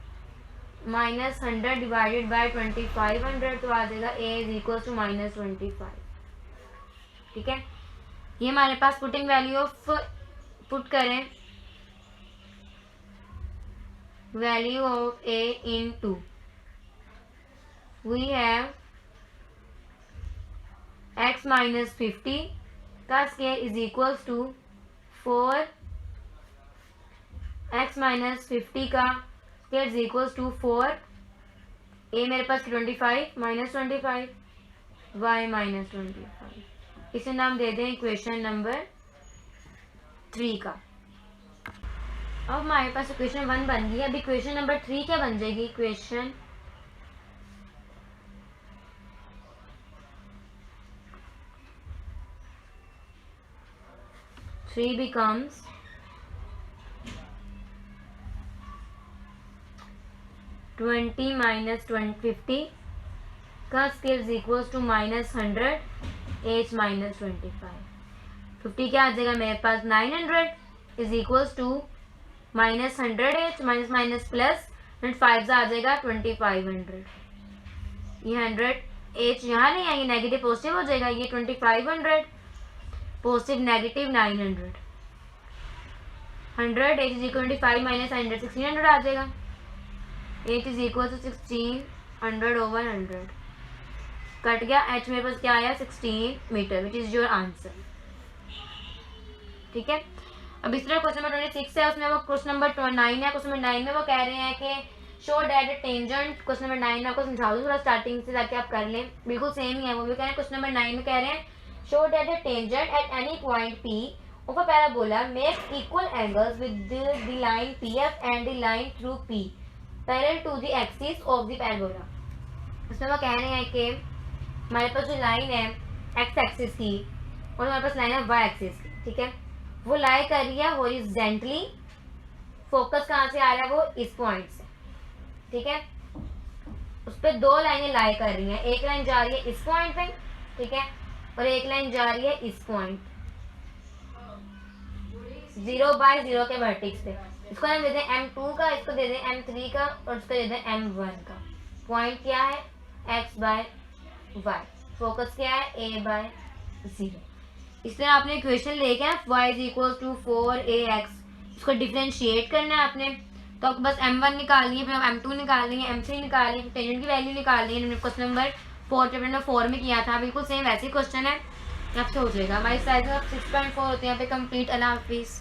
माइनस 100 डिवाइडेड बाई 2500, तो आ जाएगा a is equal to minus 25। ठीक है, ये हमारे पास पुटिंग वैल्यू ऑफ पुट करें value of a into we have x minus 50 का square is equals to 4 x minus 50 का square is equals to 4 a मेरे पास 25 माइनस 25 y माइनस 25। इसे नाम दे दें इक्वेशन नंबर 3 का। अब हमारे पास इक्वेशन 1 बन गई है, अब इक्वेशन नंबर 3 क्या बन जाएगी, equation three becomes twenty minus 50 का square is equals to minus 100 h minus 25। 50 क्या आ जाएगा मेरे पास 900 is equals to minus 100 h minus minus plus 5 आ जाएगा 2500। ये 100 h यहाँ नहीं आएगी, नेगेटिव पॉजिटिव हो जाएगा, ये 2500 positive negative 900, 100 h is equal to 5 minus 100 1600 आ जाएगा, h is equal to 1600/100 cut गया, h मेरे पास क्या आया 16 metre which is your answer. ठीक है, अब इस तरह क्वेश्चन नंबर 26 है, उसमें वो क्वेश्चन नंबर 9 है, क्वेश्चन नंबर 9 में वो कह रहे हैं कि show that tangent, question number 9 में आपको समझा दूँ थोड़ा स्टार्टिंग से ताकि आप कर लें, बिल्कुल सेम ही है, वो भी कह रहे हैं क्वेश्चन नंबर 9 में कह रहे हैं show that the tangent at any point p of a parabola makes equal angles with the line pf and the line through p parallel to the axis of the parabola। उसमें वो कह रहे हैं कि हमारे पास जो लाइन है x एक्सिस की और हमारे पास लाइन है y एक्सिस की, ठीक है, वो लाई कर रही है हॉरिजॉन्टली, फोकस कहाँ से आ रहा है वो इस पॉइंट से। ठीक है, उस पर दो लाइनें लाई कर रही हैं, एक लाइन जा रही है इस पॉइंट पे, ठीक है, और एक लाइन जा रही है इस पॉइंट 0/0 के वर्टेक्स पे। इसको हम दे दें m2 का, इसको दे दें m3 का और इसको दे दें m1 का। पॉइंट क्या है x बाय वाई, फोकस क्या है a बाय 0। इस तरह आपने इक्वेशन लेके y is equal to 4ax, इसको डिफरेंशिएट करना है आपने। तो आपको बस m1 निकालनी है, फिर m2 निकालनी है, m3 निकालनी है, टेंजेंट की वैल्यू निकालनी है। हमने क्वेश्चन नंबर 4 चैप्टर नंबर 4 में किया था, बिल्कुल सेम वैसे ही क्वेश्चन है, आप सोच लेगा। हमारी साइज में 6.4 होते हैं यहाँ पे कंप्लीट। अल्लाह हाफिज़।